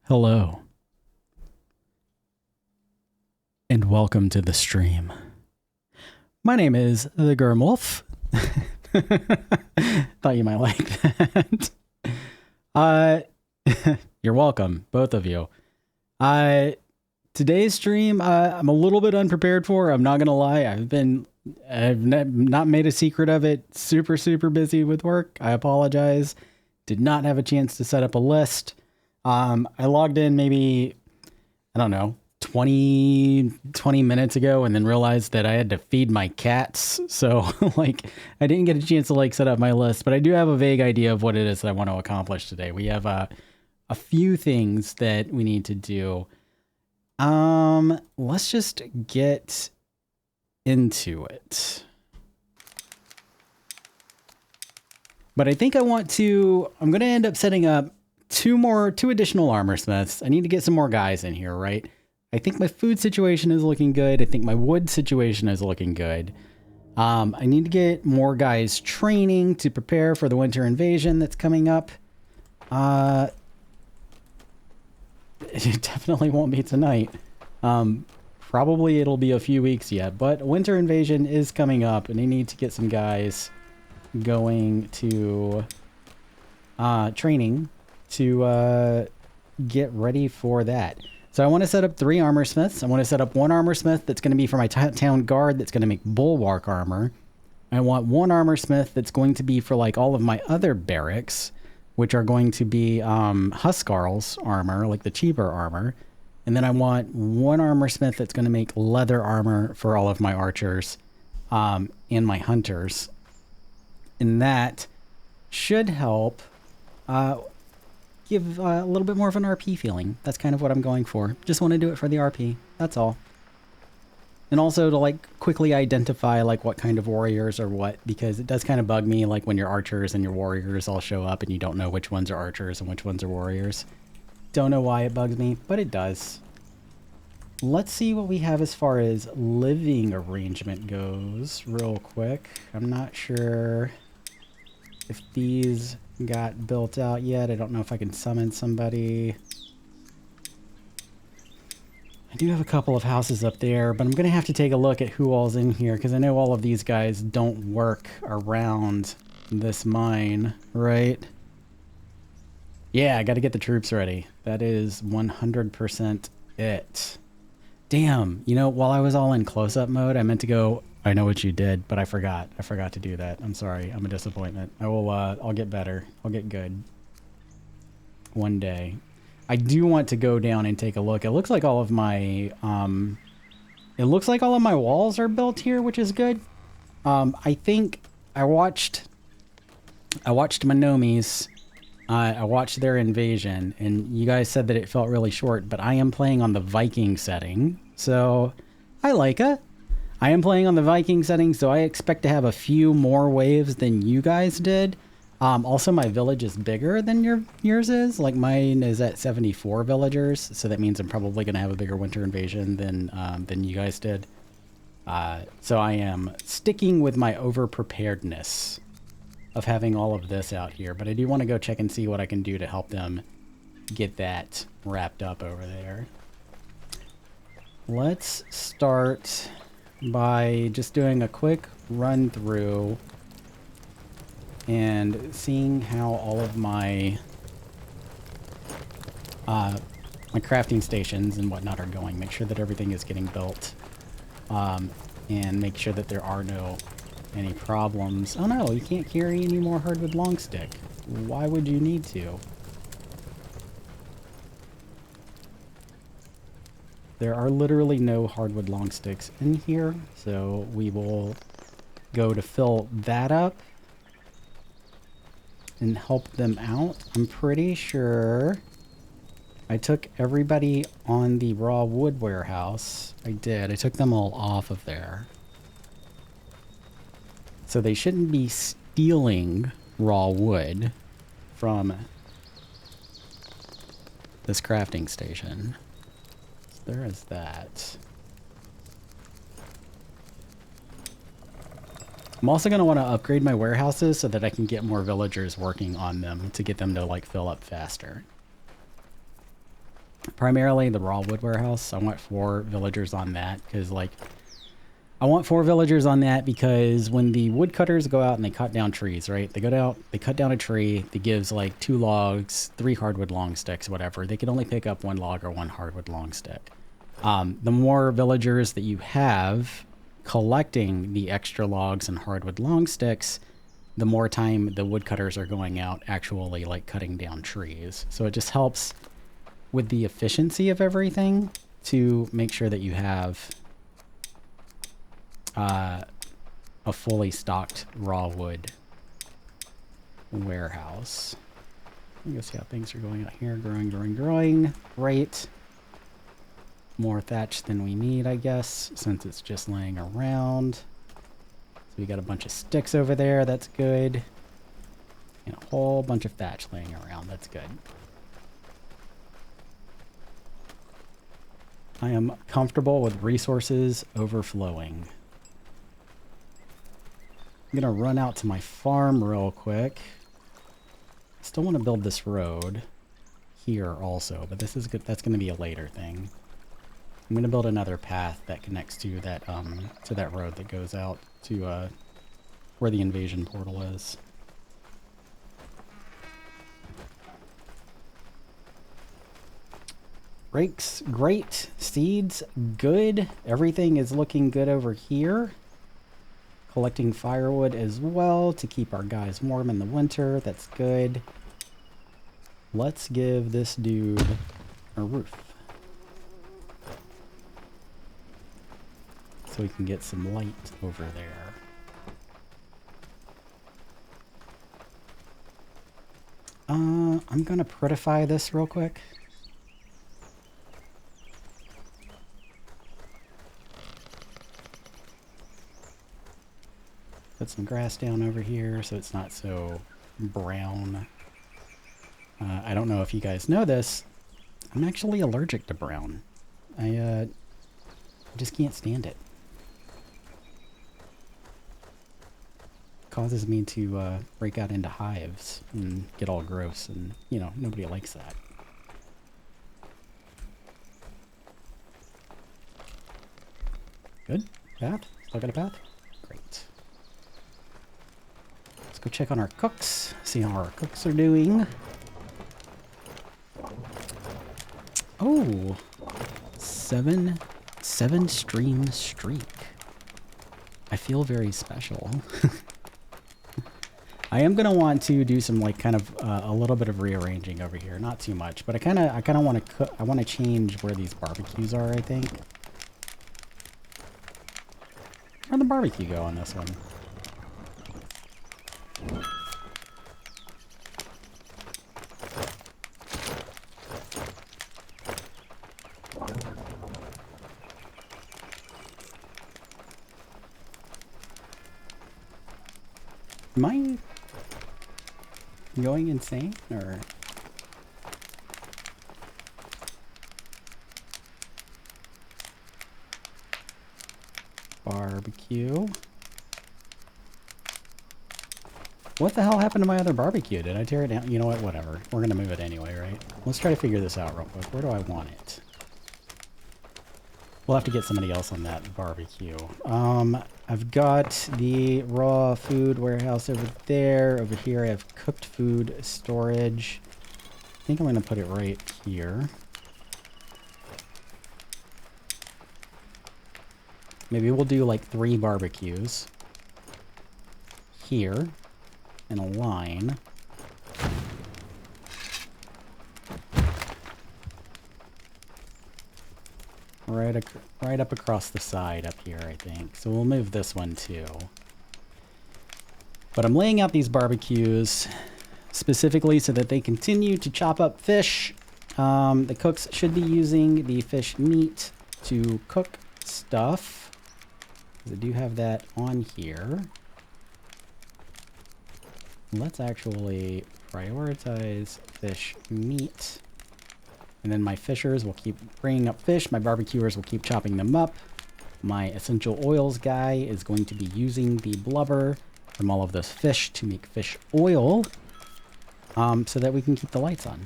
Hello, and welcome to the stream. My name is the Gurmwolf. Thought you might like that. You're welcome, both of you. Today's stream, I'm a little bit unprepared for. I'm not gonna lie. I've not made a secret of it. Super busy with work. I apologize. Did not have a chance to set up a list. I logged in maybe, I don't know, 20 minutes ago and then realized that I had to feed my cats. So like I didn't get a chance to like set up my list, but I do have a vague idea of what it is that I want to accomplish today. We have a few things that we need to do. Let's just get into it. But I think I'm going to end up setting up two additional armor smiths. I need to get some more guys in here, right? I think my food situation is looking good. I think my wood situation is looking good. I need to get more guys training to prepare for the winter invasion that's coming up. It definitely won't be tonight. Probably it'll be a few weeks yet, but winter invasion is coming up and I need to get some guys going to training to get ready for that. So I want to set up 3 armor smiths. I want to set up 1 armor smith that's going to be for my town guard that's going to make bulwark armor. I want 1 armor smith that's going to be for like all of my other barracks, which are going to be Huskarl's armor, like the cheaper armor. And then I want 1 armor smith that's going to make leather armor for all of my archers and my hunters. And that should help give a little bit more of an RP feeling. That's kind of what I'm going for. Just want to do it for the RP. That's all. And also to like quickly identify like what kind of warriors are what, because it does kind of bug me like when your archers and your warriors all show up and you don't know which ones are archers and which ones are warriors. Don't know why it bugs me, but it does. Let's see what we have as far as living arrangement goes real quick. I'm not sure if these got built out yet. I don't know if I can summon somebody. I do have a couple of houses up there, but I'm going to have to take a look at who all's in here because I know all of these guys don't work around this mine, right? Yeah, I got to get the troops ready. That is 100% it. Damn, you know, while I was all in close-up mode, I meant to go, I know what you did, but I forgot. I forgot to do that. I'm sorry. I'm a disappointment. I'll get better. I'll get good. One day. I do want to go down and take a look. It looks like all of my, walls are built here, which is good. I think I watched my Nomies. I watched their invasion, and you guys said that it felt really short, but I am playing on the Viking setting, so I like it. I am playing on the Viking setting, so I expect to have a few more waves than you guys did. Also, my village is bigger than yours is. Like, mine is at 74 villagers, so that means I'm probably going to have a bigger winter invasion than you guys did. So I am sticking with my over-preparedness of having all of this out here, but I do want to go check and see what I can do to help them get that wrapped up over there. Let's start by just doing a quick run through and seeing how all of my my crafting stations and whatnot are going. Make sure that everything is getting built, and make sure that there are any problems. Oh no, you can't carry any more hardwood long stick. Why would you need to? There are literally no hardwood long sticks in here, so we will go to fill that up and help them out. I'm pretty sure I took everybody on the raw wood warehouse. I did. I took them all off of there. So they shouldn't be stealing raw wood from this crafting station. So there is that. I'm also going to want to upgrade my warehouses so that I can get more villagers working on them to get them to like fill up faster. primarily the raw wood warehouse. I want 4 villagers on that because, like, I want 4 villagers on that because when the woodcutters go out and they cut down trees, right? They go out, they cut down a tree that gives like 2 logs, 3 hardwood long sticks, whatever. They can only pick up 1 log or 1 hardwood long stick. The more villagers that you have collecting the extra logs and hardwood long sticks, the more time the woodcutters are going out actually like cutting down trees. So it just helps with the efficiency of everything to make sure that you have a fully stocked raw wood warehouse. Let me go see how things are going out here. Growing. Great. More thatch than we need, I guess, since it's just laying around. So we got a bunch of sticks over there. That's good. And a whole bunch of thatch laying around. That's good. I am comfortable with resources overflowing. I'm gonna run out to my farm real quick. Still want to build this road here also, but this is good. That's gonna be a later thing. I'm gonna build another path that connects to that road that goes out to where the invasion portal is. Rakes, great. Seeds, good. Everything is looking good over here. Collecting firewood as well to keep our guys warm in the winter. That's good. Let's give this dude a roof. So we can get some light over there. I'm gonna prettify this real quick. Put some grass down over here so it's not so brown. I don't know if you guys know this. I'm actually allergic to brown. I just can't stand it. Causes me to break out into hives and get all gross, and you know, nobody likes that. Good? Path? Still got a path? Great. Let's go check on our cooks, see how our cooks are doing. Oh, 7 stream streak. I feel very special. I am gonna want to do some like kind of a little bit of rearranging over here, not too much, but I kind of want to I want to change where these barbecues are. I think. Where'd the barbecue go on this one? Am I going insane, or? Barbecue. What the hell happened to my other barbecue? Did I tear it down? You know what? Whatever. We're gonna move it anyway, right? Let's try to figure this out real quick. Where do I want it? We'll have to get somebody else on that barbecue. I've got the raw food warehouse over there. Over here I have cooked food storage. I think I'm going to put it right here. Maybe we'll do like 3 barbecues here in a line. Right up across the side up here, I think. So we'll move this one too. But I'm laying out these barbecues specifically so that they continue to chop up fish. The cooks should be using the fish meat to cook stuff. I do have that on here. Let's actually prioritize fish meat. And then my fishers will keep bringing up fish. My barbecuers will keep chopping them up. My essential oils guy is going to be using the blubber from all of this fish to make fish oil, so that we can keep the lights on.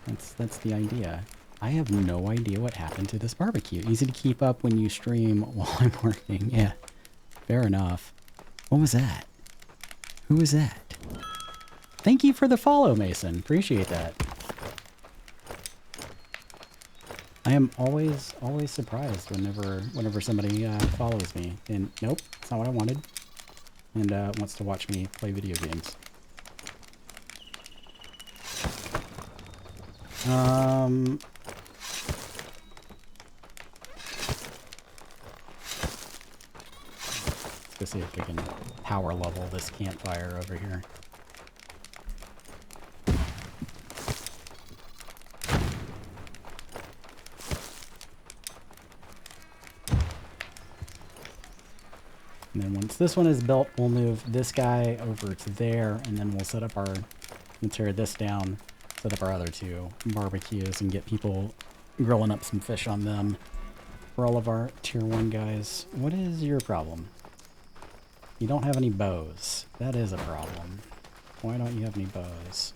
That's the idea. I have no idea what happened to this barbecue. Easy to keep up when you stream while I'm working. Yeah, fair enough. What was that? Who was that? Thank you for the follow, Mason. Appreciate that. I am always surprised whenever somebody follows me. And nope, that's not what I wanted. And wants to watch me play video games. Let's see if we can power level this campfire over here. And then once this one is built, we'll move this guy over to there, and then we'll set up our, we'll tear this down, set up our other two barbecues, and get people grilling up some fish on them for all of our tier 1 guys. What is your problem? You don't have any bows. That is a problem. Why don't you have any bows?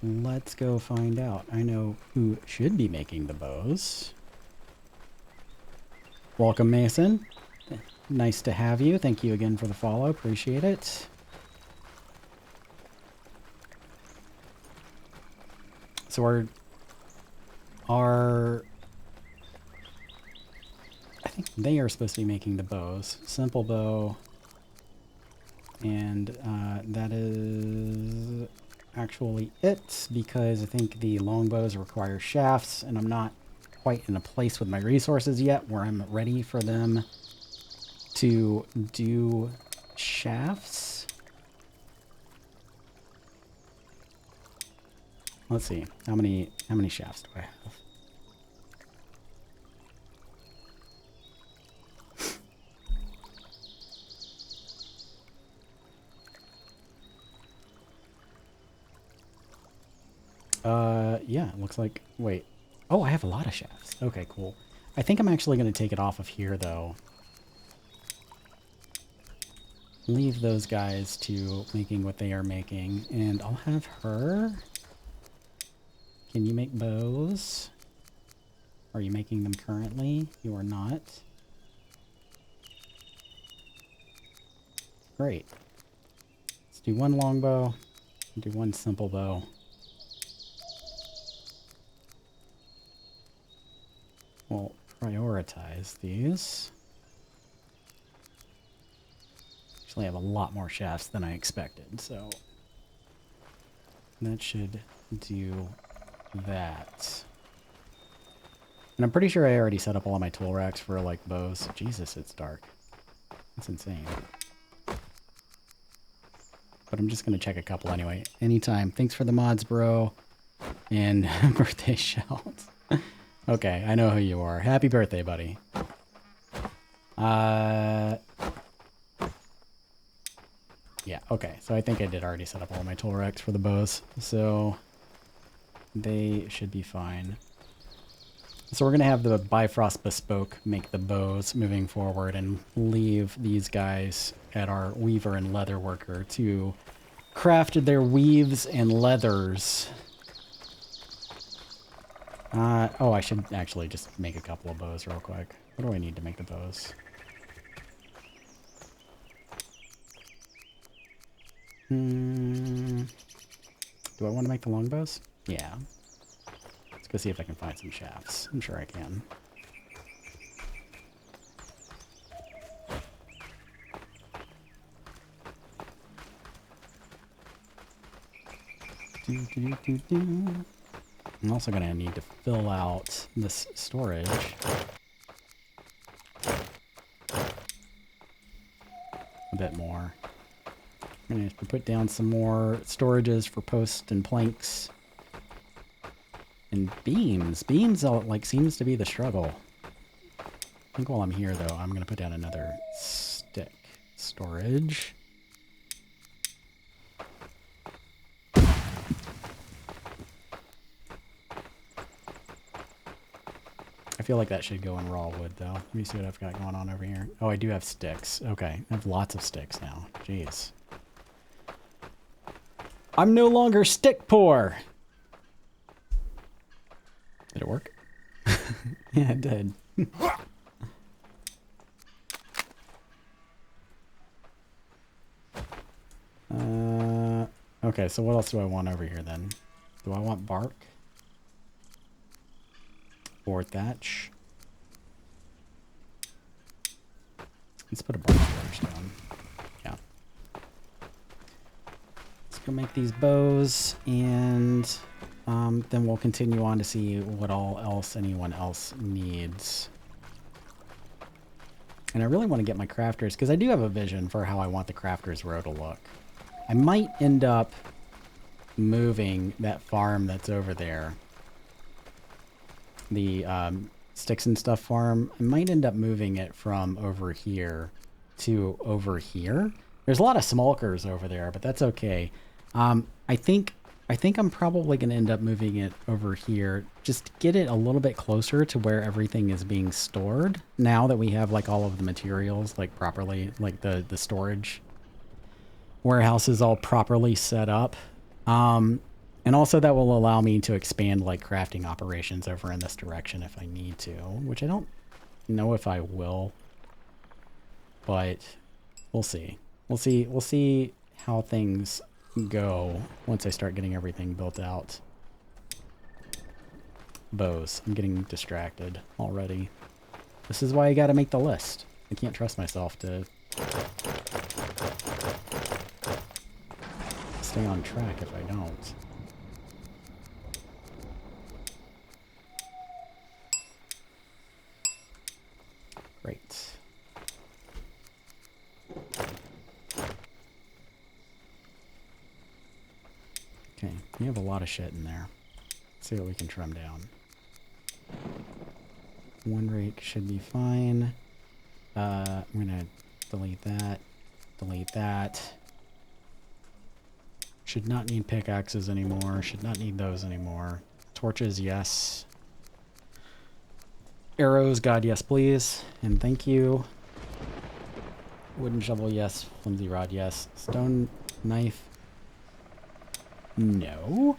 Let's go find out. I know who should be making the bows. Welcome, Mason. Nice to have you. Thank you again for the follow. Appreciate it. So our I think they are supposed to be making the bows. Simple bow. And that is actually it, because I think the longbows require shafts, and I'm not quite in a place with my resources yet where I'm ready for them to do shafts. Let's see, how many shafts do I have? Yeah, it looks like, wait. Oh, I have a lot of shafts. Okay, cool. I think I'm actually going to take it off of here, though. Leave those guys to making what they are making, and I'll have her. Can you make bows? Are you making them currently? You are not. Great. Let's do one longbow, do one simple bow. We'll prioritize these. Actually, I have a lot more shafts than I expected, so that should do that. And I'm pretty sure I already set up all of my tool racks for, like, bows. Jesus, it's dark. That's insane. But I'm just going to check a couple anyway. Anytime. Thanks for the mods, bro. And birthday shout. Okay, I know who you are. Happy birthday, buddy. Yeah, okay. So I think I did already set up all my tool racks for the bows. So they should be fine. So we're going to have the Bifrost Bespoke make the bows moving forward and leave these guys at our weaver and leather worker to craft their weaves and leathers. Oh, I should actually just make a couple of bows real quick. What do I need to make the bows? Do I want to make the longbows? Yeah. Let's go see if I can find some shafts. I'm sure I can. I'm also going to need to fill out this storage. A bit more. I'm going to have to put down some more storages for posts and planks. And beams. Beams, like, seems to be the struggle. I think while I'm here, though, I'm going to put down another stick storage. I feel like that should go in raw wood, though. Let me see what I've got going on over here. Oh, I do have sticks. Okay, I have lots of sticks now. Jeez. I'm no longer stick poor. Did it work? Yeah, it did. Okay, so what else do I want over here then? Do I want bark? Or thatch? Let's put a bark first down. Yeah. Let's go make these bows, and then we'll continue on to see what all else anyone else needs. And I really want to get my crafters, because I do have a vision for how I want the crafters row to look. I might end up moving that farm that's over there. The sticks and stuff farm. I might end up moving it from over here to over here. There's a lot of smokers over there, but that's okay. I think I'm probably going to end up moving it over here just to get it a little bit closer to where everything is being stored. Now that we have like all of the materials like properly, like the storage warehouse is all properly set up. And also that will allow me to expand like crafting operations over in this direction if I need to, which I don't know if I will, but we'll see. We'll see how things go once I start getting everything built out. Bows. I'm getting distracted already. This is why I gotta make the list. I can't trust myself to stay on track if I don't. Great. Okay, you have a lot of shit in there. Let's see what we can trim down. One rake should be fine. I'm gonna delete that. Delete that. Should not need pickaxes anymore. Should not need those anymore. Torches, yes. Arrows, God, yes, please. And thank you. Wooden shovel, yes. Flimsy rod, yes. Stone knife, no.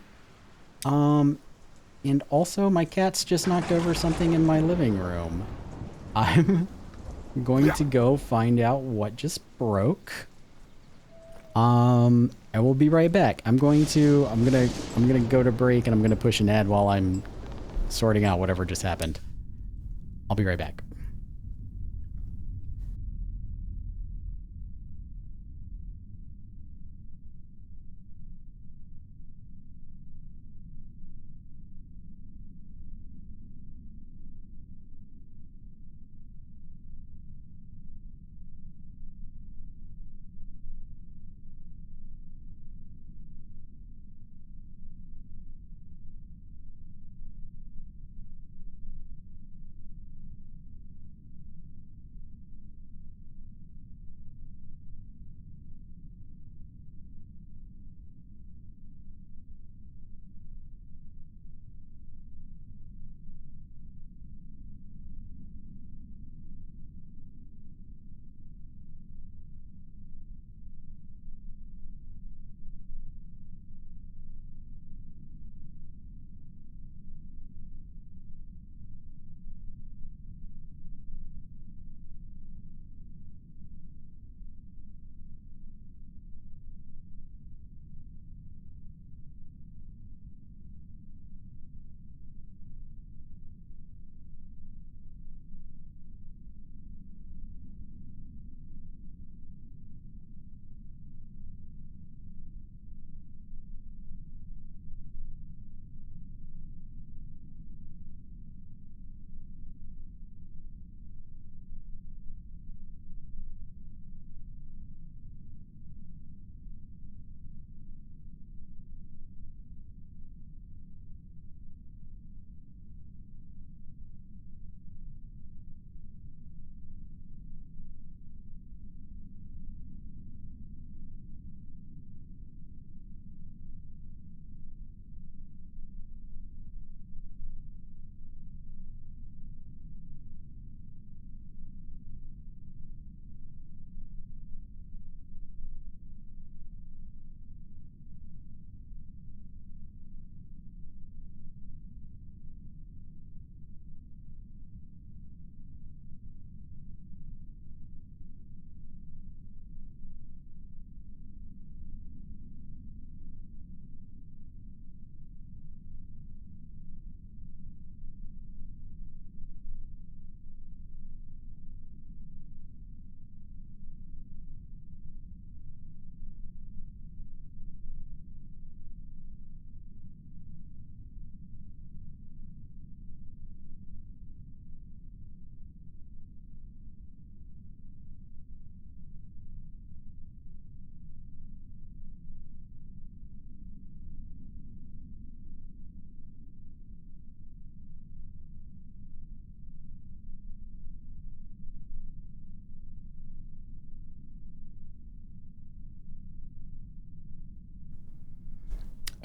And also my cat's just knocked over something in my living room. I'm going to go find out what just broke. I will be right back. I'm gonna go to break, and I'm gonna push an ad while I'm sorting out whatever just happened. I'll be right back.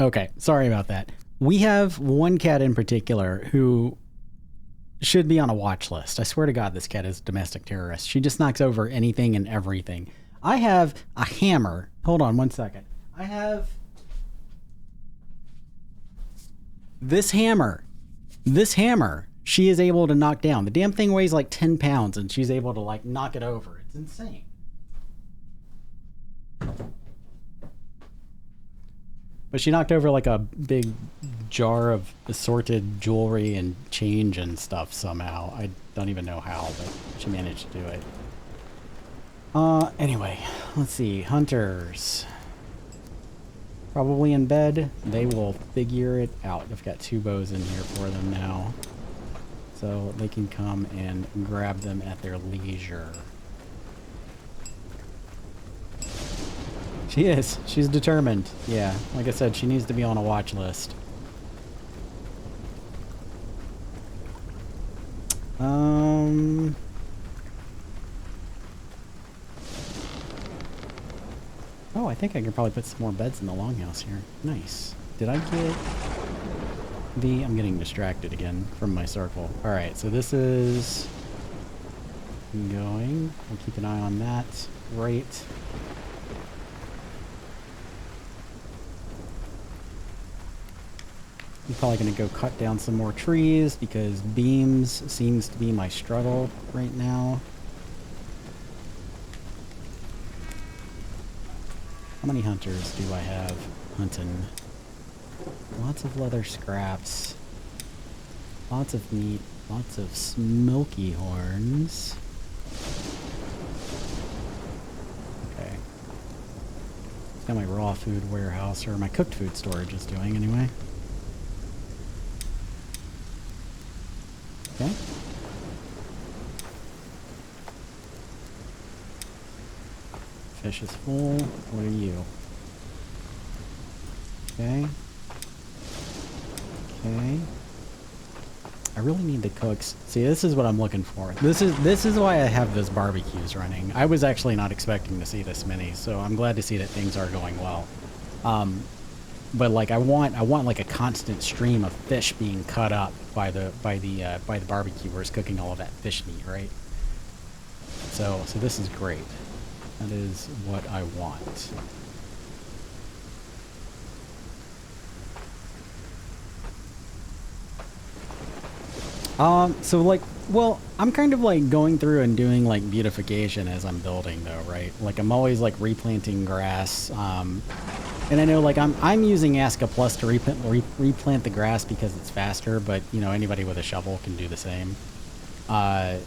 Okay, sorry about that. We have one cat in particular who should be on a watch list. I swear to God, this cat is a domestic terrorist. She just knocks over anything and everything. I have a hammer. Hold on one second. I have this hammer. This hammer she is able to knock down. The damn thing weighs like 10 pounds and she's able to like knock it over. It's insane. But she knocked over like a big jar of assorted jewelry and change and stuff somehow. I don't even know how, but she managed to do it. Anyway, let's see. Hunters. Probably in bed. They will figure it out. I've got 2 bows in here for them now. So they can come and grab them at their leisure. She is. She's determined. Yeah, like I said, she needs to be on a watch list. Oh, I think I could probably put some more beds in the longhouse here. Nice. Did I get the... I'm getting distracted again from my circle. Alright, so this is... going. We'll keep an eye on that. Great. I'm probably going to go cut down some more trees because beams seems to be my struggle right now. How many hunters do I have hunting? Lots of leather scraps. Lots of meat. Lots of smoky horns. Okay. Got my raw food warehouse, or my cooked food storage is doing anyway. Okay. Fish is full. What are you? Okay. Okay. I really need the cooks. See, this is what I'm looking for. This is why I have those barbecues running. I was actually not expecting to see this many, so I'm glad to see that things are going well. But like I want like a constant stream of fish being cut up by the barbecuers cooking all of that fish meat, right? So this is great. That is what I want. So like, well, I'm kind of like going through and doing like beautification as I'm building though, right? Like I'm always like replanting grass. And I know like I'm using ASKA Plus to replant the grass because it's faster, but you know, anybody with a shovel can do the same. But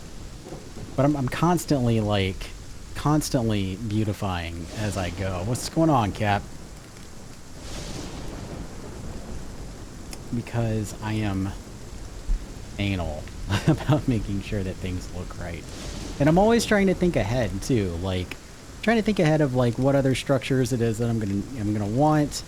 I'm constantly beautifying as I go. What's going on, Cap? Because I am anal about making sure that things look right. And I'm always trying to think ahead too, like trying to think ahead of like what other structures it is that I'm gonna want,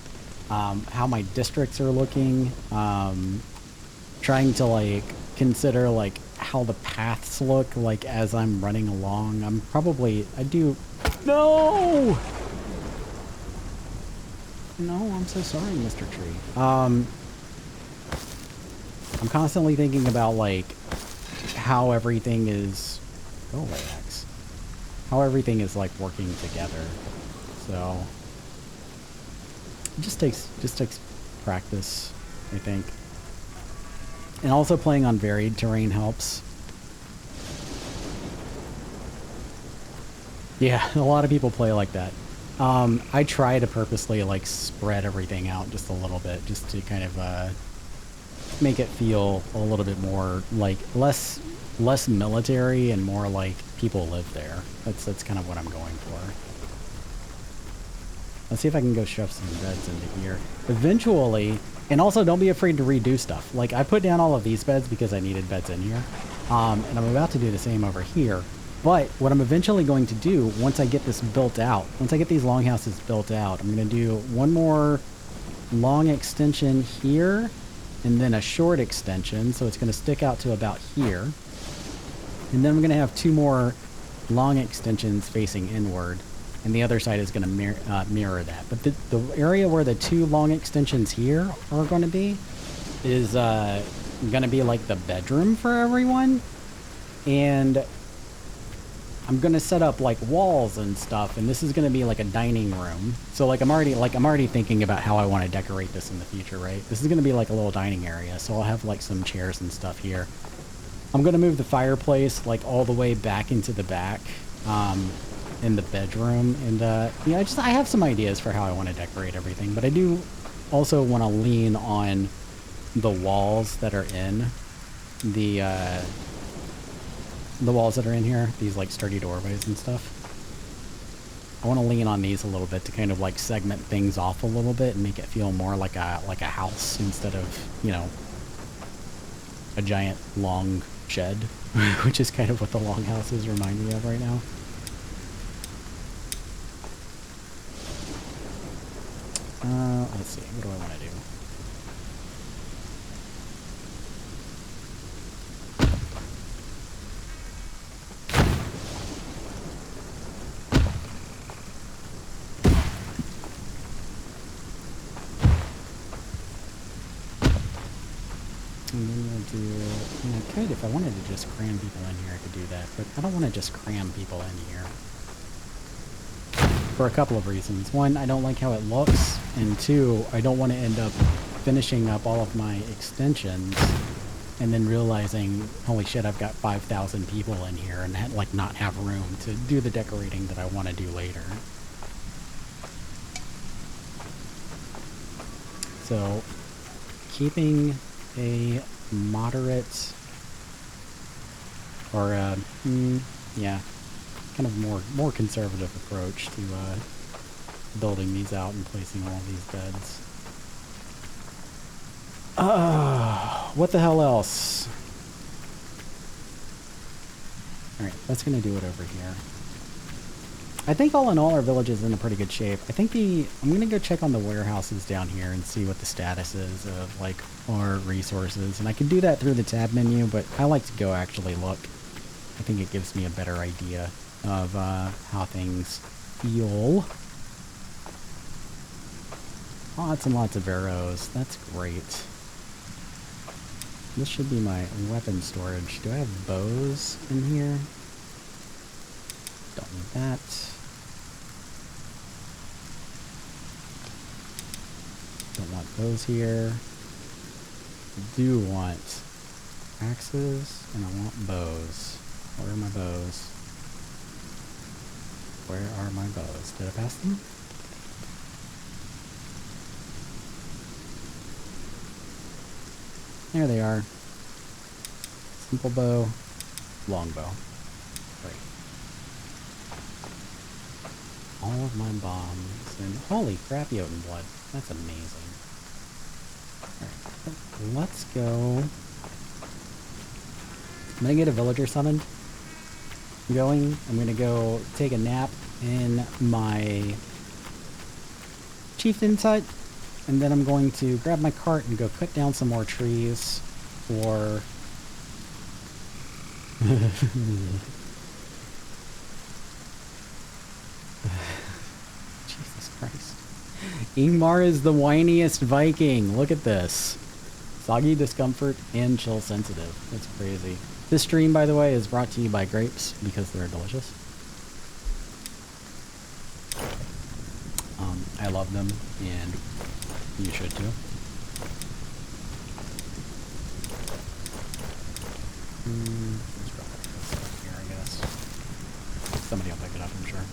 how my districts are looking, trying to like consider like how the paths look like as I'm running along. No! No, I'm so sorry, Mr. Tree. I'm constantly thinking about like how everything is how everything is like working together. So it just takes practice, I think. And also playing on varied terrain helps. Yeah, a lot of people play like that. I try to purposely like spread everything out just a little bit, just to kind of make it feel a little bit more like less military and more like people live there. That's kind of what I'm going for. Let's see if I can go shove some beds into here eventually. And also don't be afraid to redo stuff. Like I put down all of these beds because I needed beds in here. And I'm about to do the same over here. But what I'm eventually going to do once I get this built out, once I get these longhouses built out, I'm going to do one more long extension here and then a short extension. So it's going to stick out to about here. And then I'm going to have 2 more long extensions facing inward. and the other side is going to mirror that. But the area where the two long extensions here are going to be is going to be like the bedroom for everyone. And I'm going to set up like walls and stuff, and this is going to be like a dining room. So like I'm already thinking about how I want to decorate this in the future, right? This is going to be like a little dining area. So I'll have like some chairs and stuff here. I'm going to move the fireplace like all the way back into the back in the bedroom. And yeah, I have some ideas for how I want to decorate everything, but I do also want to lean on the walls that are in the walls that are in here, these like sturdy doorways and stuff. I want to lean on these a little bit to kind of like segment things off a little bit and make it feel more like a house instead of, you know, a giant long shed, which is kind of what the longhouses remind me of right now. Let's see, what do I want to do? And then we'll do, you know, I could, if I wanted to just cram people in here, I could do that, but I don't want to just cram people in here. For a couple of reasons. One, I don't like how it looks, and two, I don't want to end up finishing up all of my extensions and then realizing, holy shit, I've got 5,000 people in here and like not have room to do the decorating that I want to do later. So, keeping a moderate or yeah, kind of more conservative approach to building these out and placing all these beds. What the hell else? Alright, that's gonna do it over here. I think all in all our village is in a pretty good shape. I think I'm gonna go check on the warehouses down here and see what the status is of like our resources. And I can do that through the tab menu, but I like to go actually look. I think it gives me a better idea of how things feel. Lots and lots of arrows. That's great. This should be my weapon storage. Do I have bows in here? Don't need that. Don't want those here. I do want axes and I want bows. Where are my bows? Where are my bows? Did I pass them? There they are. Simple bow, long bow. Great. All of my bombs and holy crap, Jotun blood. That's amazing. Alright, let's go. I'm gonna get a villager summoned. I'm gonna go take a nap in my chieftain's hut. And then I'm going to grab my cart and go cut down some more trees for... Jesus Christ. Ingmar is the whiniest Viking. Look at this. Soggy, discomfort, and chill sensitive. That's crazy. This stream, by the way, is brought to you by grapes because they're delicious. I love them, and you should too. Let's drop this here, I guess. Somebody will pick it up, I'm sure.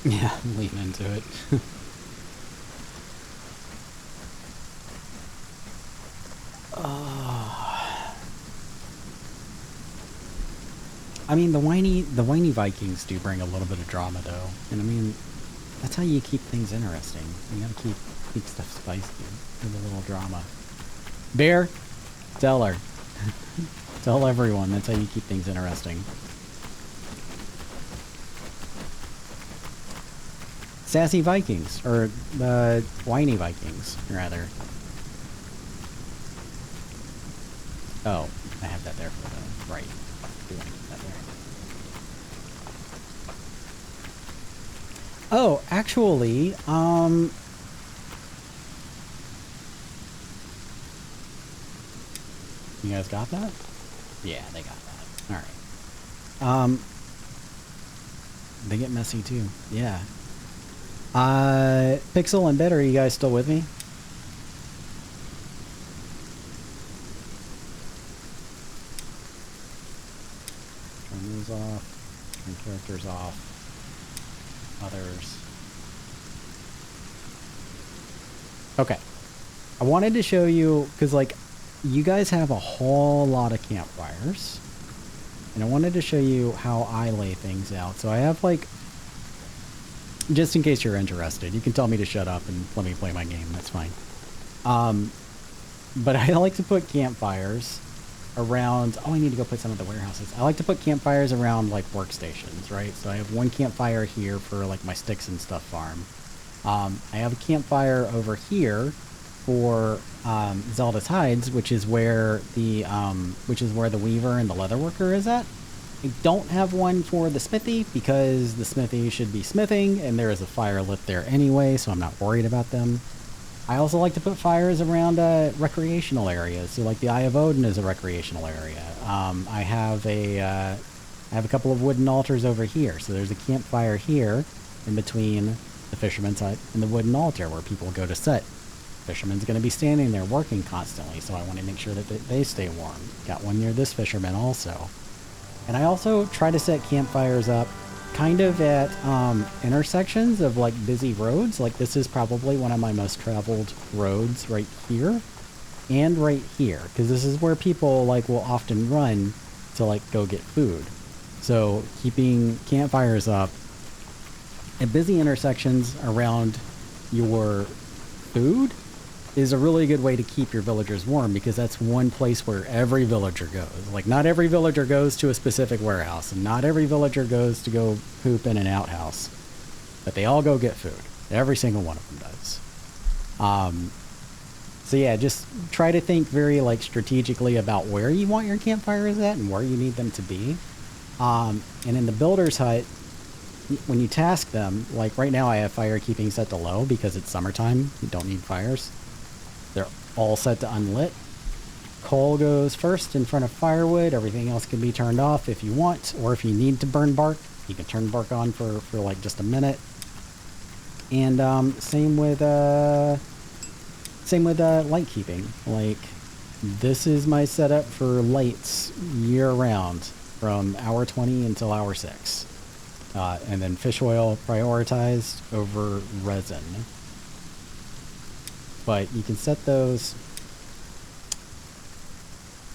Yeah, lean into it. I mean, the whiny Vikings do bring a little bit of drama, though, and I mean, that's how you keep things interesting. You gotta keep stuff spicy with a little drama. Bear, tell her, tell everyone. That's how you keep things interesting. Sassy Vikings, or whiny Vikings, rather. Oh, I have that there for the right. Do want to keep that there. Oh, actually, you guys got that? Yeah, they got that. All right. They get messy too. Yeah. Pixel and Bit, are you guys still with me? Turn these off. Turn characters off. Others. Okay. I wanted to show you, because, like, you guys have a whole lot of campfires. And I wanted to show you how I lay things out. So I have, like, just in case you're interested, you can tell me to shut up and let me play my game. That's fine. But I like to put campfires around... Oh, I need to go put some of the warehouses. I like to put campfires around, like, workstations, right? So I have one campfire here for, like, my sticks and stuff farm. I have a campfire over here for Zelda's Hides, which is where the weaver and the leatherworker is at. I don't have one for the smithy because the smithy should be smithing and there is a fire lit there anyway, so I'm not worried about them. I also like to put fires around recreational areas. So like the Eye of Odin is a recreational area. I have a couple of wooden altars over here. So there's a campfire here in between the fisherman's hut and the wooden altar where people go to sit. Fisherman's going to be standing there working constantly, so I want to make sure that they stay warm. Got one near this fisherman also. And I also try to set campfires up kind of at intersections of like busy roads. Like this is probably one of my most traveled roads right here and right here, because this is where people like will often run to like go get food. So keeping campfires up at busy intersections around your food is a really good way to keep your villagers warm, because that's one place where every villager goes. Like, not every villager goes to a specific warehouse, and not every villager goes to go poop in an outhouse, but they all go get food. Every single one of them does. So yeah, just try to think very, like, strategically about where you want your campfires at and where you need them to be. And in the builder's hut, when you task them, like right now I have fire keeping set to low because it's summertime. You don't need fires. They're all set to unlit. Coal goes first in front of firewood. Everything else can be turned off if you want, or if you need to burn bark, you can turn bark on for like just a minute. And same with light keeping. Like, this is my setup for lights year round from hour 20 until hour 6. And then fish oil prioritized over resin. But you can set those.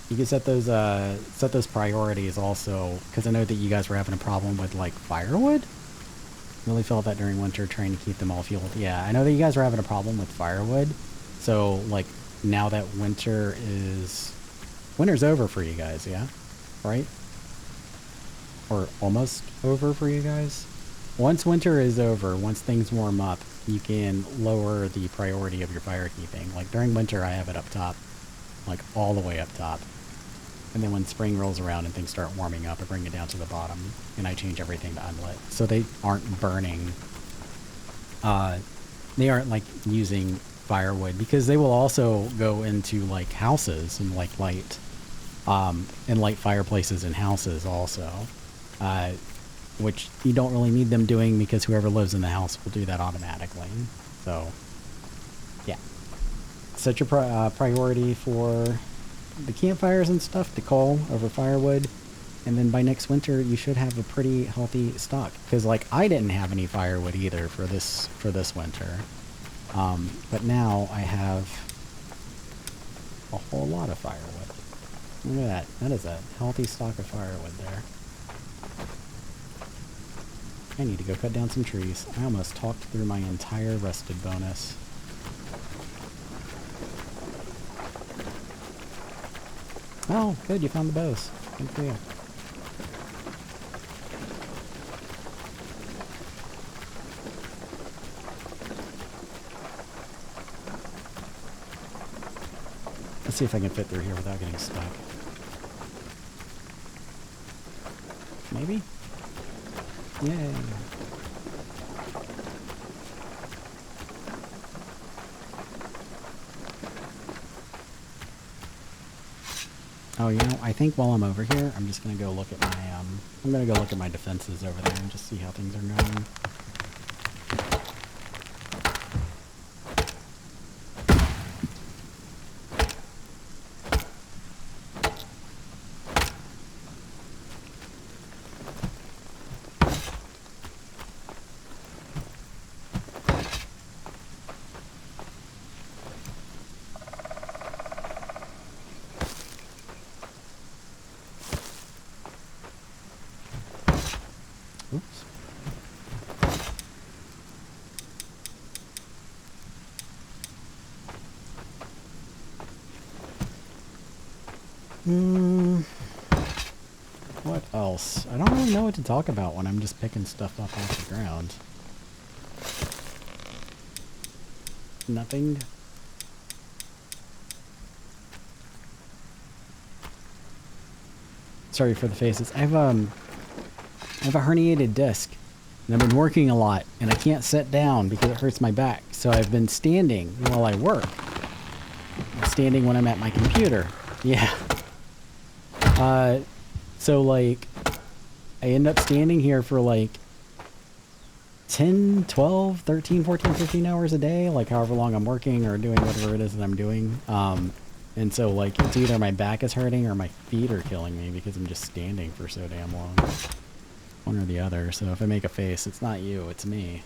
You can set those priorities also, because I know that you guys were having a problem with like firewood. Really felt that during winter, trying to keep them all fueled. Yeah, I know that you guys were having a problem with firewood. So like now that winter's over for you guys, yeah, right? Or almost over for you guys. Once winter is over, once things warm up, you can lower the priority of your fire keeping. Like during winter, I have it up top, like all the way up top. And then when spring rolls around and things start warming up, I bring it down to the bottom and I change everything to unlit. So they aren't burning. They aren't like using firewood, because they will also go into like houses and like light fireplaces in houses also. Which you don't really need them doing, because whoever lives in the house will do that automatically. So, yeah. Set your priority for the campfires and stuff to coal over firewood. And then by next winter, you should have a pretty healthy stock. Because, like, I didn't have any firewood either for this winter. But now I have a whole lot of firewood. Look at that. That is a healthy stock of firewood there. I need to go cut down some trees. I almost talked through my entire rested bonus. Oh, good, you found the bows. Good for you. see if I can fit through here without getting stuck. Maybe? Yay. Oh, you know, I think while I'm over here, I'm just gonna go look at my, I'm gonna go look at my defenses over there and just see how things are going. Oops. What else? I don't really know what to talk about when I'm just picking stuff up off the ground. Nothing. Sorry for the faces. I have a herniated disc, and I've been working a lot, and I can't sit down because it hurts my back. So I've been standing while I work. Standing when I'm at my computer. Yeah. So like, I end up standing here for like 10, 12, 13, 14, 15 hours a day, like however long I'm working or doing whatever it is that I'm doing. And so like, it's either my back is hurting or my feet are killing me because I'm just standing for so damn long. One or the other. So if I make a face, it's not you, it's me.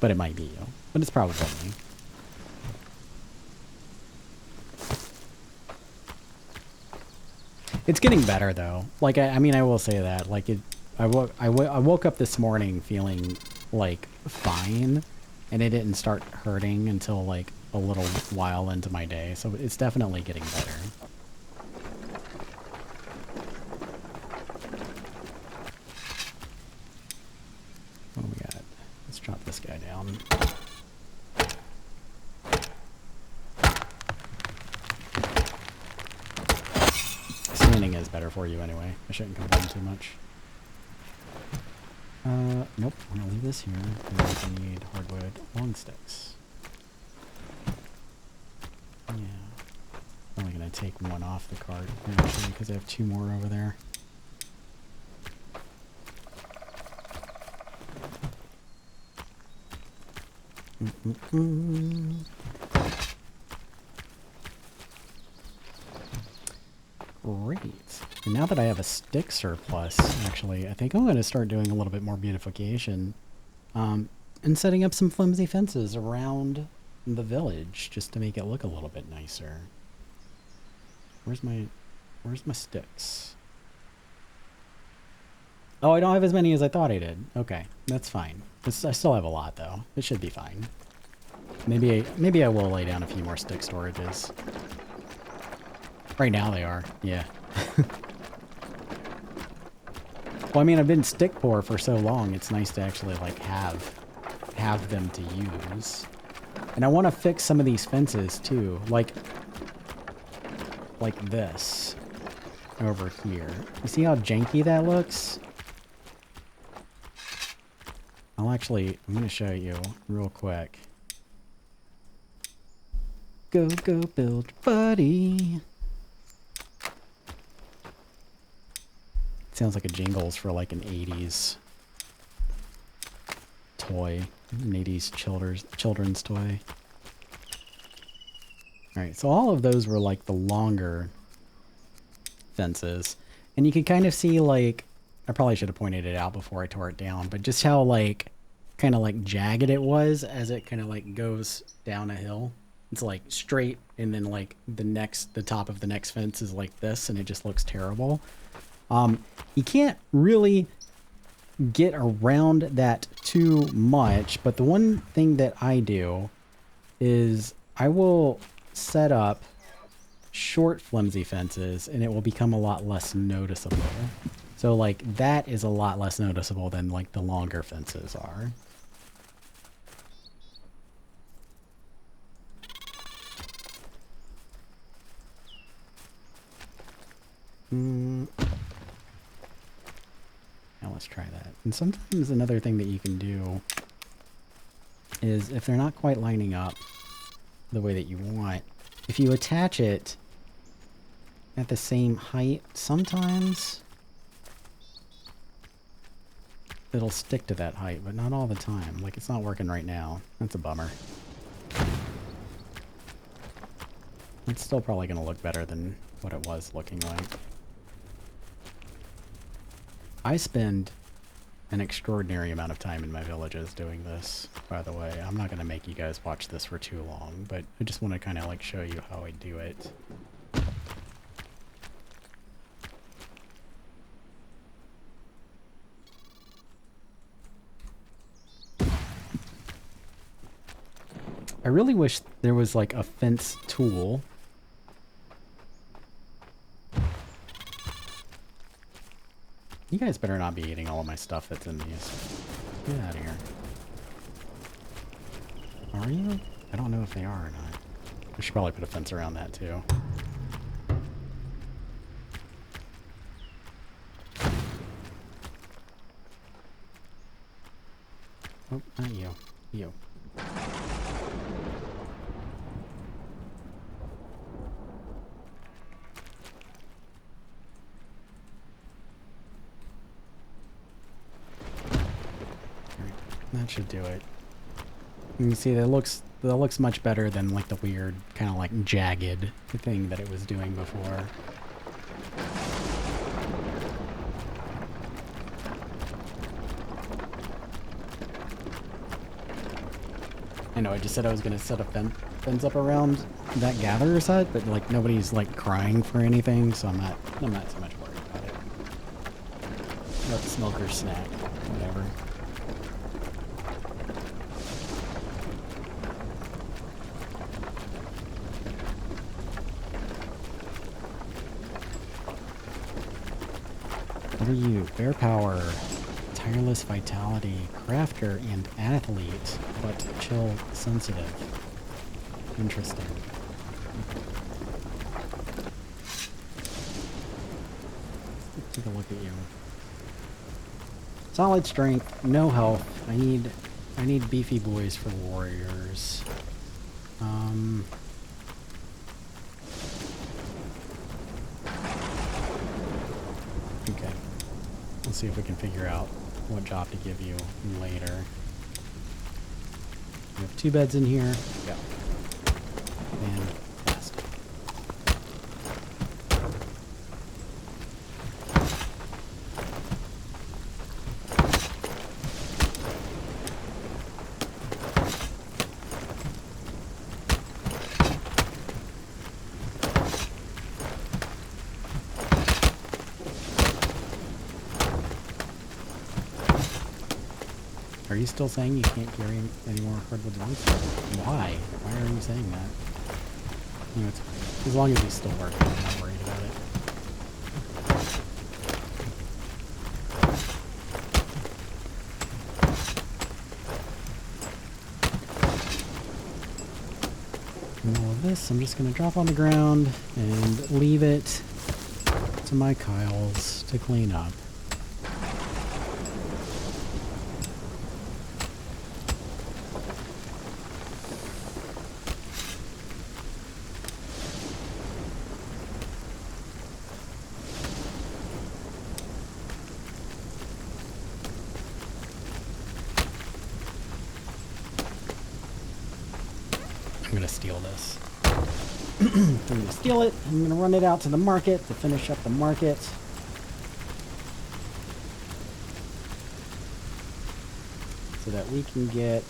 But it might be you. But it's probably me. It's getting better though. Like, I mean, I will say that. Like, I woke up this morning feeling like fine, and it didn't start hurting until like a little while into my day. So it's definitely getting better. What do we got? Let's drop this guy down. Standing is better for you anyway. I shouldn't complain too much. Nope. I'm gonna leave this here because I need hardwood long sticks. Yeah. I'm only gonna take one off the cart actually because I have two more over there. Great. And now that I have a stick surplus, actually, I think I'm going to start doing a little bit more beautification. And setting up some flimsy fences around the village just to make it look a little bit nicer. Where's my sticks? Oh, I don't have as many as I thought I did. Okay, that's fine. I still have a lot though. It should be fine. Maybe I will lay down a few more stick storages. Right now they are, yeah. Well, I mean, I've been stick poor for so long. It's nice to actually like have them to use. And I want to fix some of these fences too, like this over here. You see how janky that looks? I'm going to show you real quick. Go build buddy. Sounds like a jingles for like an 80s toy, an 80s children's toy. Alright, so all of those were like the longer fences. And you can kind of see like, I probably should have pointed it out before I tore it down, but just how like, kind of like jagged it was as it kind of like goes down a hill. It's like straight and then like the top of the next fence is like this and it just looks terrible. You can't really get around that too much, but the one thing that I do is I will set up short flimsy fences and it will become a lot less noticeable. So like that is a lot less noticeable than like the longer fences are. Now let's try that. And sometimes another thing that you can do is if they're not quite lining up the way that you want, if you attach it at the same height, sometimes it'll stick to that height, but not all the time. Like, it's not working right now. That's a bummer. It's still probably going to look better than what it was looking like. I spend an extraordinary amount of time in my villages doing this, by the way. I'm not going to make you guys watch this for too long, but I just want to kind of like show you how I do it. I really wish there was like a fence tool. You guys better not be eating all of my stuff that's in these. Get out of here. Are you? I don't know if they are or not. I should probably put a fence around that too. Oh, not you. You. That should do it. You can see that looks much better than like the weird kind of like jagged thing that it was doing before. I know I just said I was gonna set a fence up around that gatherer side, but like nobody's like crying for anything, so I'm not so much worried about it. Let the smoker snack, whatever. What are you? Bear power, tireless vitality, crafter, and athlete, but chill sensitive. Interesting. Let's take a look at you. Solid strength, no health. I need beefy boys for warriors. Okay. Let's see if we can figure out what job to give you later. We have 2 beds in here. Yeah. Fantastic. Are you still saying you can't carry any more hardwood logs? Why? Why are you saying that? You know, it's, as long as he's still working, I'm not worried about it. And all of this, I'm just going to drop on the ground and leave it to my Kyles to clean up. I'm gonna steal this. I'm gonna steal it. I'm gonna run it out to the market to finish up the market. So that we can get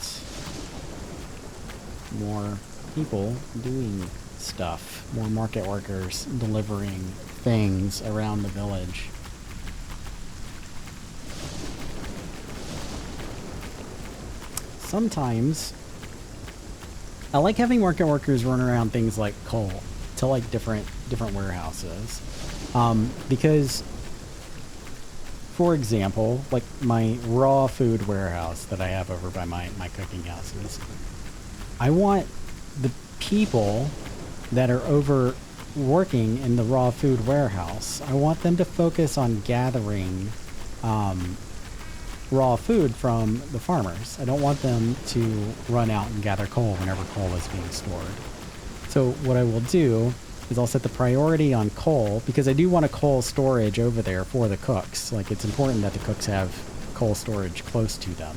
more people doing stuff. More market workers delivering things around the village. Sometimes I like having market workers run around things like coal to like different warehouses, because, for example, like my raw food warehouse that I have over by my cooking houses, I want the people that are over working in the raw food warehouse, I want them to focus on gathering raw food from the farmers. I don't want them to run out and gather coal whenever coal is being stored. So what I will do is I'll set the priority on coal, because I do want a coal storage over there for the cooks. Like, it's important that the cooks have coal storage close to them.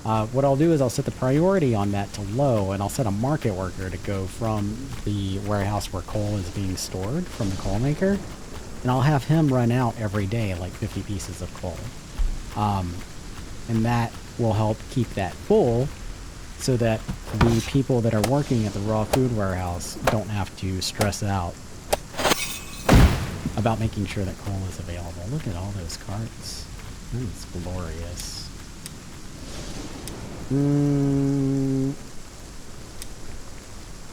What I'll do is I'll set the priority on that to low, and I'll set a market worker to go from the warehouse where coal is being stored from the coal maker, and I'll have him run out every day like 50 pieces of coal. And that will help keep that full, so that the people that are working at the raw food warehouse don't have to stress out about making sure that coal is available. Look at all those carts. That's glorious.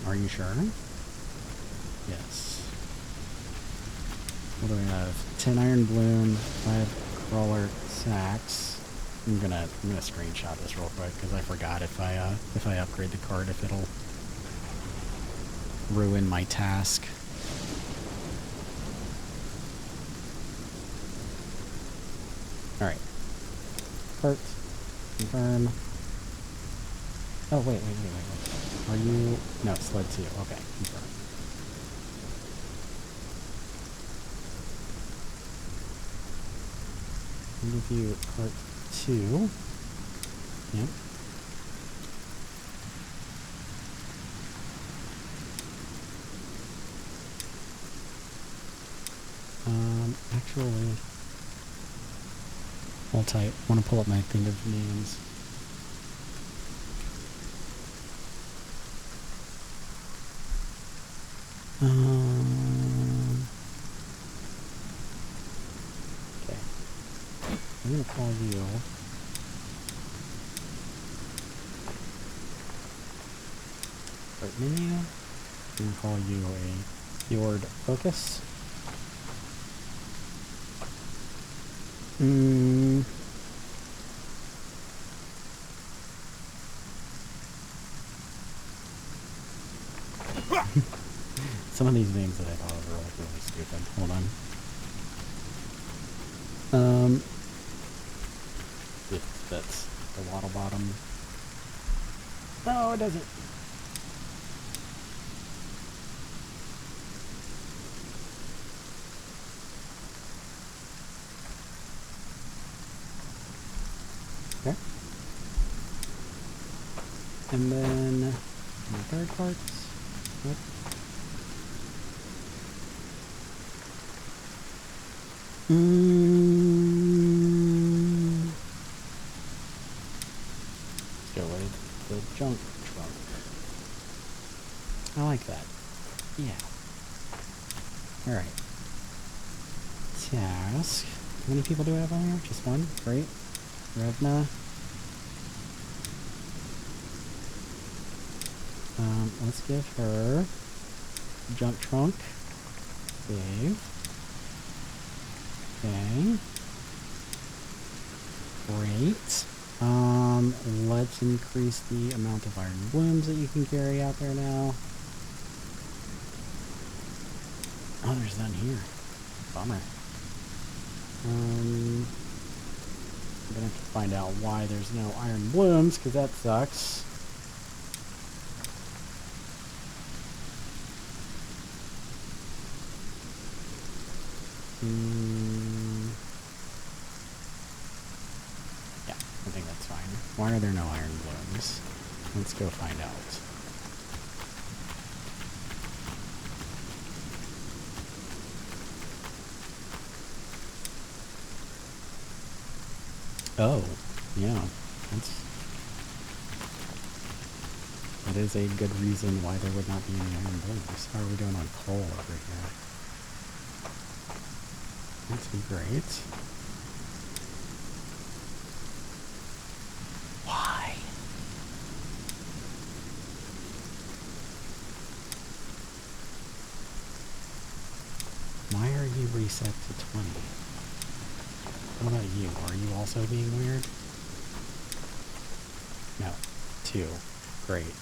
Are you sure? Yes. What do we have? 10 iron bloom, 5 crawler sacks. I'm gonna screenshot this real quick because I forgot if I upgrade the cart, if it'll ruin my task. All right. Cart. Confirm. Oh, wait. Are you... No, sled 2. Okay, confirm. I'll give you cart 2. Yep. Actually... Hold tight. I want to pull up my thing of names. Okay. I'm gonna call you Start menu. I'm gonna call you a Fjord Focus. Some of these names that I thought of were like really stupid. Hold on. If that's the waddle bottom. No, it doesn't. Okay. And then my third parts. Yep. Let's go with the junk trunk. I like that. Yeah. Alright. Task. How many people do I have on here? Just one? Great. Revna. Let's give her junk trunk. Save. Okay. Great. Let's increase the amount of iron blooms that you can carry out there now. Oh, there's none here. Bummer. I'm gonna have to find out why there's no iron blooms, because that sucks. Yeah, I think that's fine. Why are there no iron blooms? Let's go find out. Oh, yeah. That is a good reason why there would not be any iron blooms. How are we doing on coal over here? That's great. Why? Why are you reset to 20? What about you? Are you also being weird? No. 2. Great.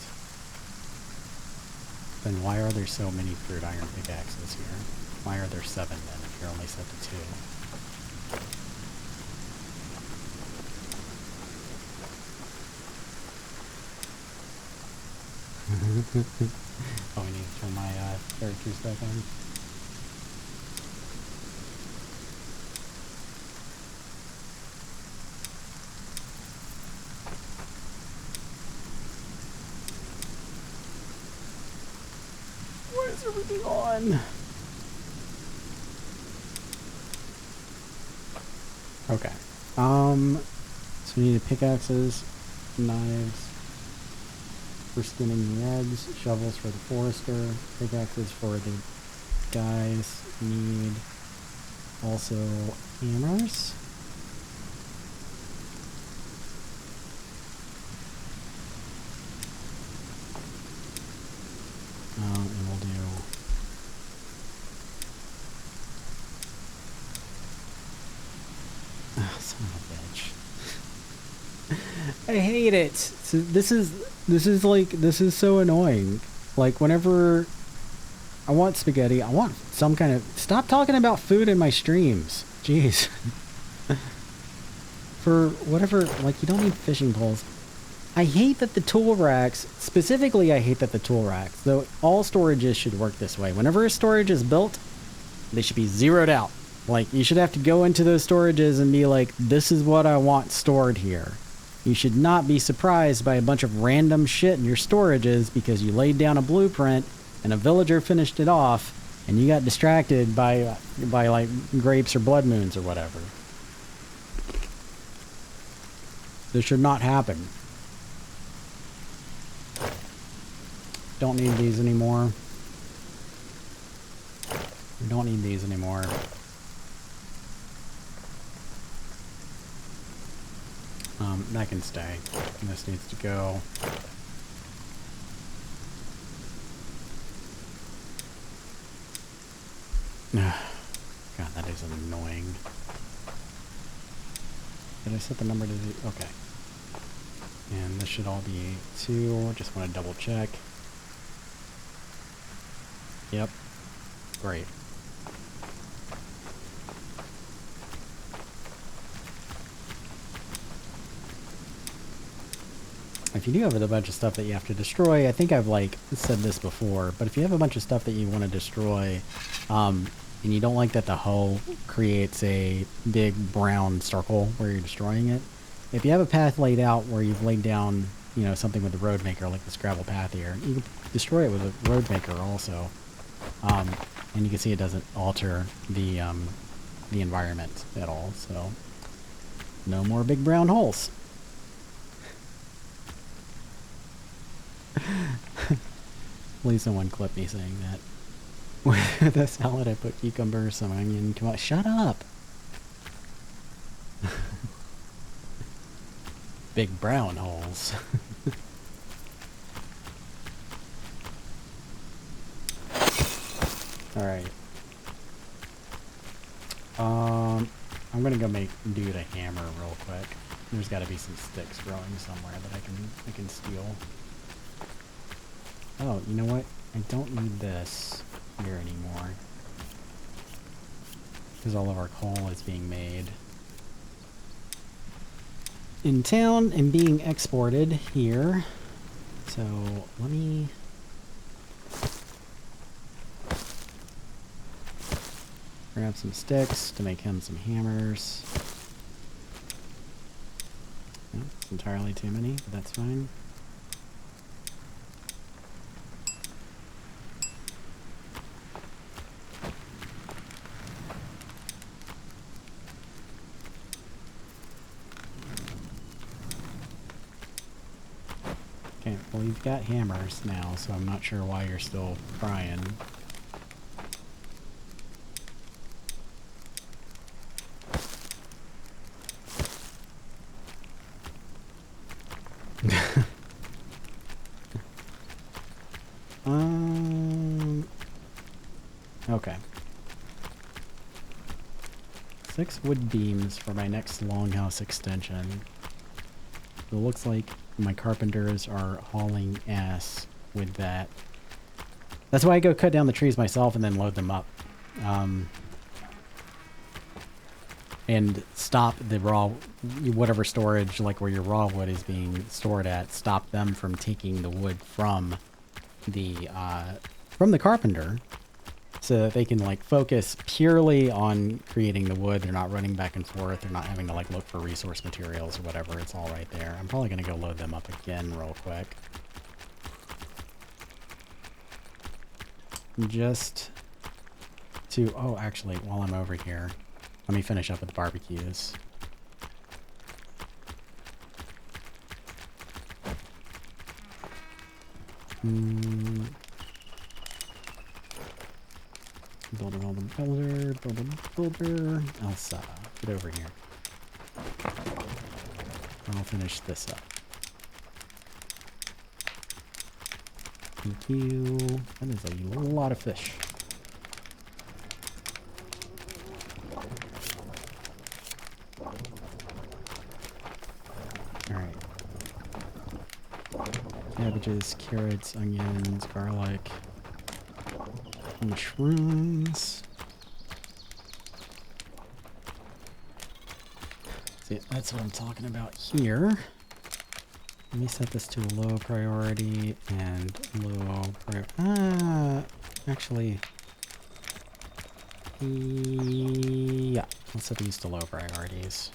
Then why are there so many crude iron pickaxes here? Why are there 7 then if you're only set to 2? Oh, I need to turn my characters back on. Why is everything on? Okay. So we need pickaxes, knives for skinning the eggs, shovels for the forester, pickaxes for the guys. Need also hammers. And we'll do son of a bitch. I hate it. So this is so annoying. Like whenever I want spaghetti, I want some kind of... Stop talking about food in my streams. Jeez. For whatever, like you don't need fishing poles. I hate that the tool racks, specifically I hate that the tool racks, though all storages should work this way. Whenever a storage is built, they should be zeroed out. Like, you should have to go into those storages and be like, this is what I want stored here. You should not be surprised by a bunch of random shit in your storages because you laid down a blueprint and a villager finished it off and you got distracted by like grapes or blood moons or whatever. This should not happen. Don't need these anymore. We don't need these anymore. That can stay. This needs to go. God, that is annoying. Did I set the number to the... Okay. And this should all be 2. Just want to double check. Yep. Great. If you do have a bunch of stuff that you have to destroy, I think I've like said this before, but if you have a bunch of stuff that you want to destroy, and you don't like that the hoe creates a big brown circle where you're destroying it, if you have a path laid out where you've laid down, you know, something with the road maker, like this gravel path here, you can destroy it with a road maker also. And you can see it doesn't alter the environment at all, so no more big brown holes. Please someone clip me saying that. With the salad I put cucumbers, some onion, tomato. Shut up! Big brown holes. Alright. I'm gonna go do the hammer real quick. There's gotta be some sticks growing somewhere that I can steal. Oh, you know what? I don't need this here anymore. Because all of our coal is being made in town and being exported here. So, let me... grab some sticks to make him some hammers. No, it's entirely too many, but that's fine. Okay, well you've got hammers now, so I'm not sure why you're still crying. Okay. 6 wood beams for my next longhouse extension. It looks like my carpenters are hauling ass with that. That's why I go cut down the trees myself and then load them up. And stop the raw, whatever storage, like where your raw wood is being stored at, stop them from taking the wood from the carpenter, so that they can like focus purely on creating the wood. They're not running back and forth. They're not having to like look for resource materials or whatever. It's all right there. I'm probably going to go load them up again real quick. Just to, oh, actually, while I'm over here, let me finish up with the barbecues. Builder, builder. Elsa, get over here. I'll finish this up. Thank you. That is a lot of fish. Alright. Cabbages, carrots, onions, garlic, mushrooms. See, that's what I'm talking about here. Let me set this to low priority and low priority. Actually, yeah, let's set these to low priorities.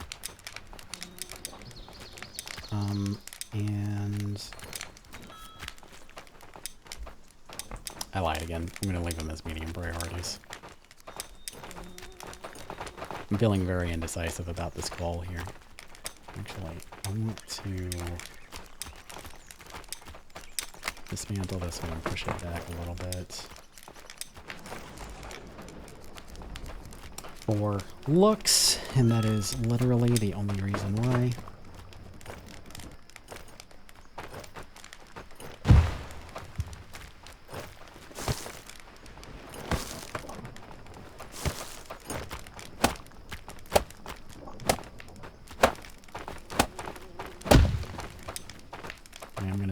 And I lied again. I'm going to leave them as medium priorities. I'm feeling very indecisive about this call here. Actually, I want to dismantle this one and push it back a little bit. For looks, and that is literally the only reason why.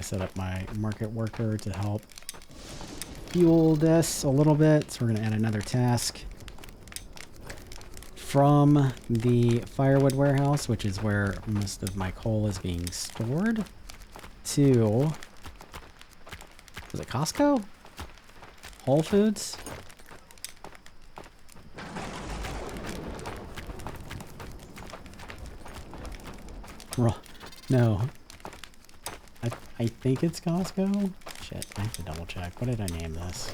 Set up my market worker to help fuel this a little bit. So we're going to add another task from the firewood warehouse, which is where most of my coal is being stored, to, is it Costco? Whole Foods? No. I think it's Costco? Shit, I have to double check. What did I name this?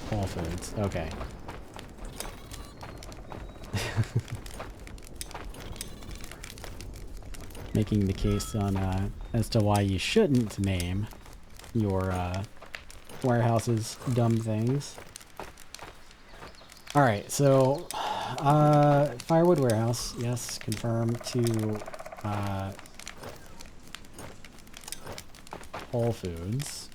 Whole Foods. Okay. Making the case on as to why you shouldn't name your warehouses dumb things. Alright, so firewood warehouse, yes, confirm to Whole Foods.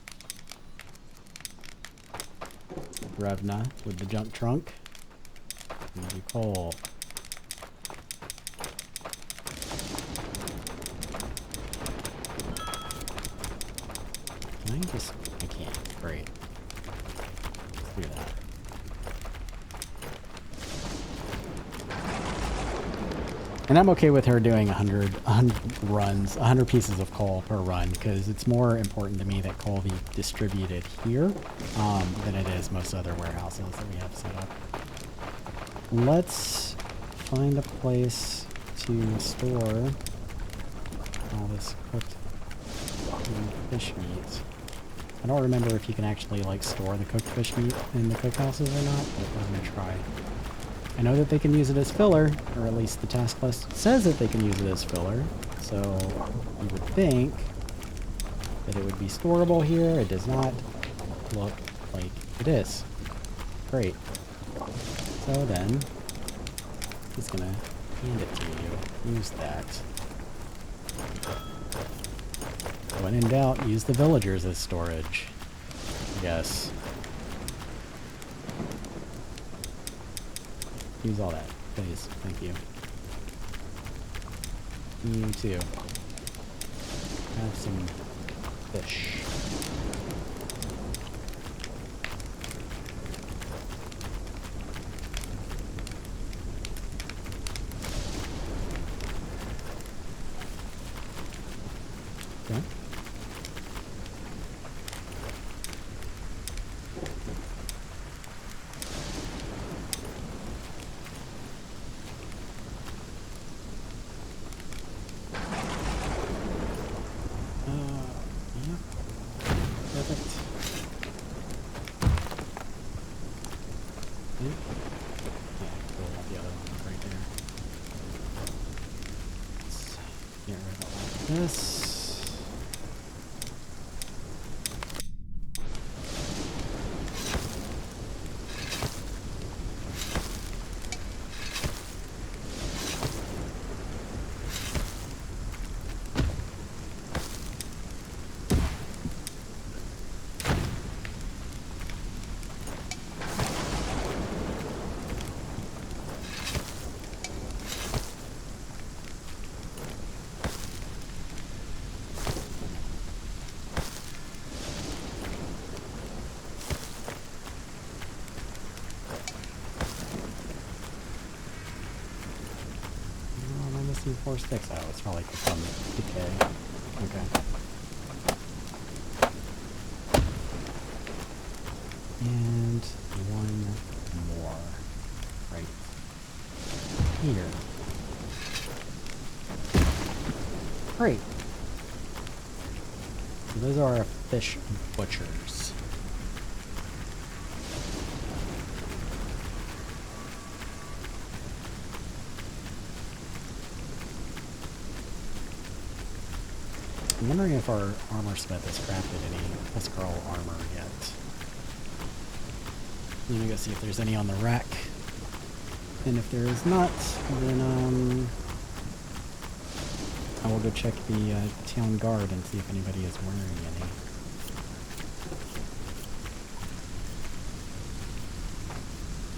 Revna with the junk trunk. Maybe coal. Can I just... I can't. Great. Let's do that. And I'm okay with her doing 100 runs, 100 pieces of coal per run, because it's more important to me that coal be distributed here than it is most other warehouses that we have set up. Let's find a place to store all this cooked fish meat. I don't remember if you can actually like store the cooked fish meat in the cookhouses or not, but we're going to try. I know that they can use it as filler, or at least the task list says that they can use it as filler, so you would think that it would be storable here. It does not look like it is. Great. So then, he's gonna hand it to you. Use that. When in doubt, use the villagers as storage. Yes. Use all that, please. Thank you. You too. Have some fish. think. Yeah, we'll want the other one right there. Let's get rid of all this. Missing 4 sticks. Oh, it's probably from decay. Okay. And one more right here. Great. So those are our fish butchers. I'm wondering if our armor smith has crafted any Escarl armor yet. I'm gonna go see if there's any on the rack. And if there is not, then I will go check the town guard and see if anybody is wearing any.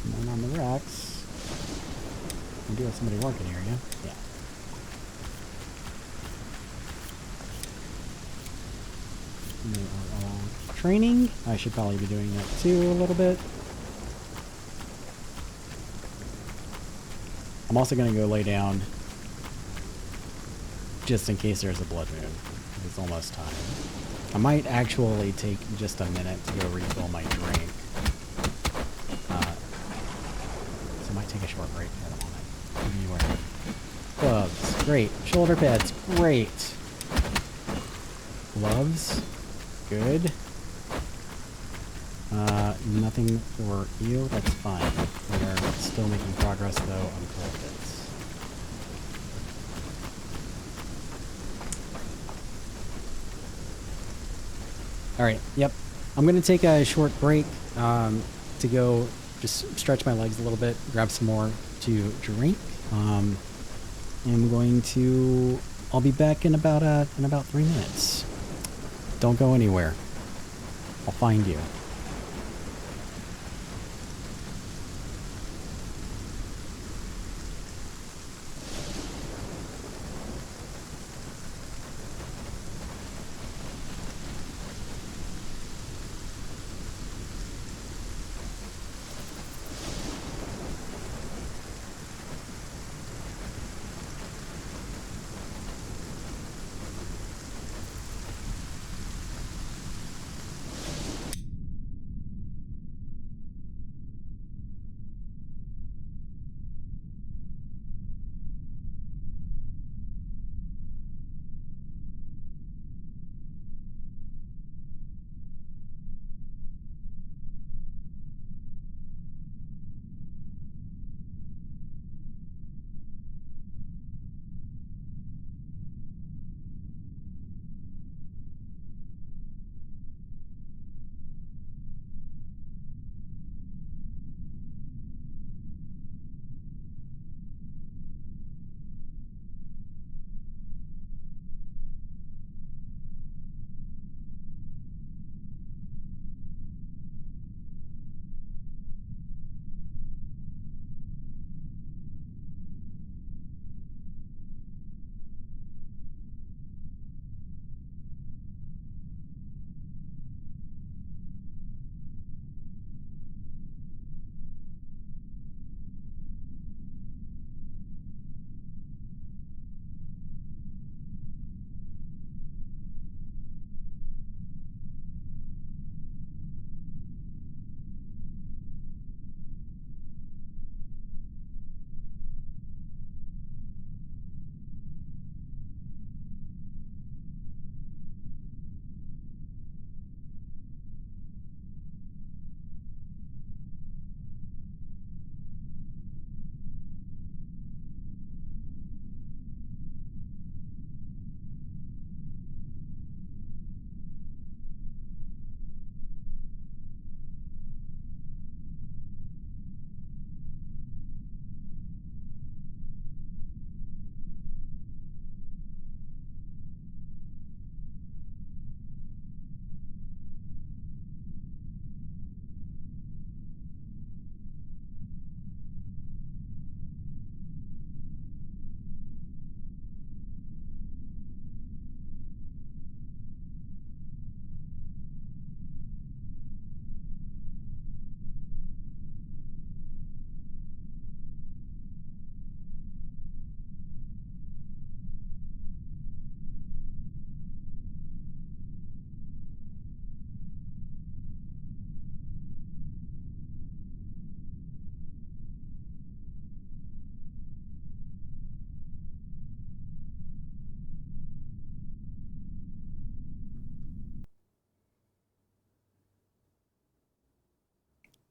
And then on the racks, we do have somebody working here, yeah? Yeah. They are all training. I should probably be doing that too a little bit. I'm also going to go lay down just in case there's a blood moon. It's almost time. I might actually take just a minute to go refill my drink. So I might take a short break here in a moment. What are you wearing? Gloves. Great. Shoulder pads. Great. Gloves. Good. Nothing for you. That's fine. We are still making progress though on cold bits. Alright, yep. I'm going to take a short break to go just stretch my legs a little bit, grab some more to drink. And I'm going to... I'll be back in about 3 minutes. Don't go anywhere. I'll find you.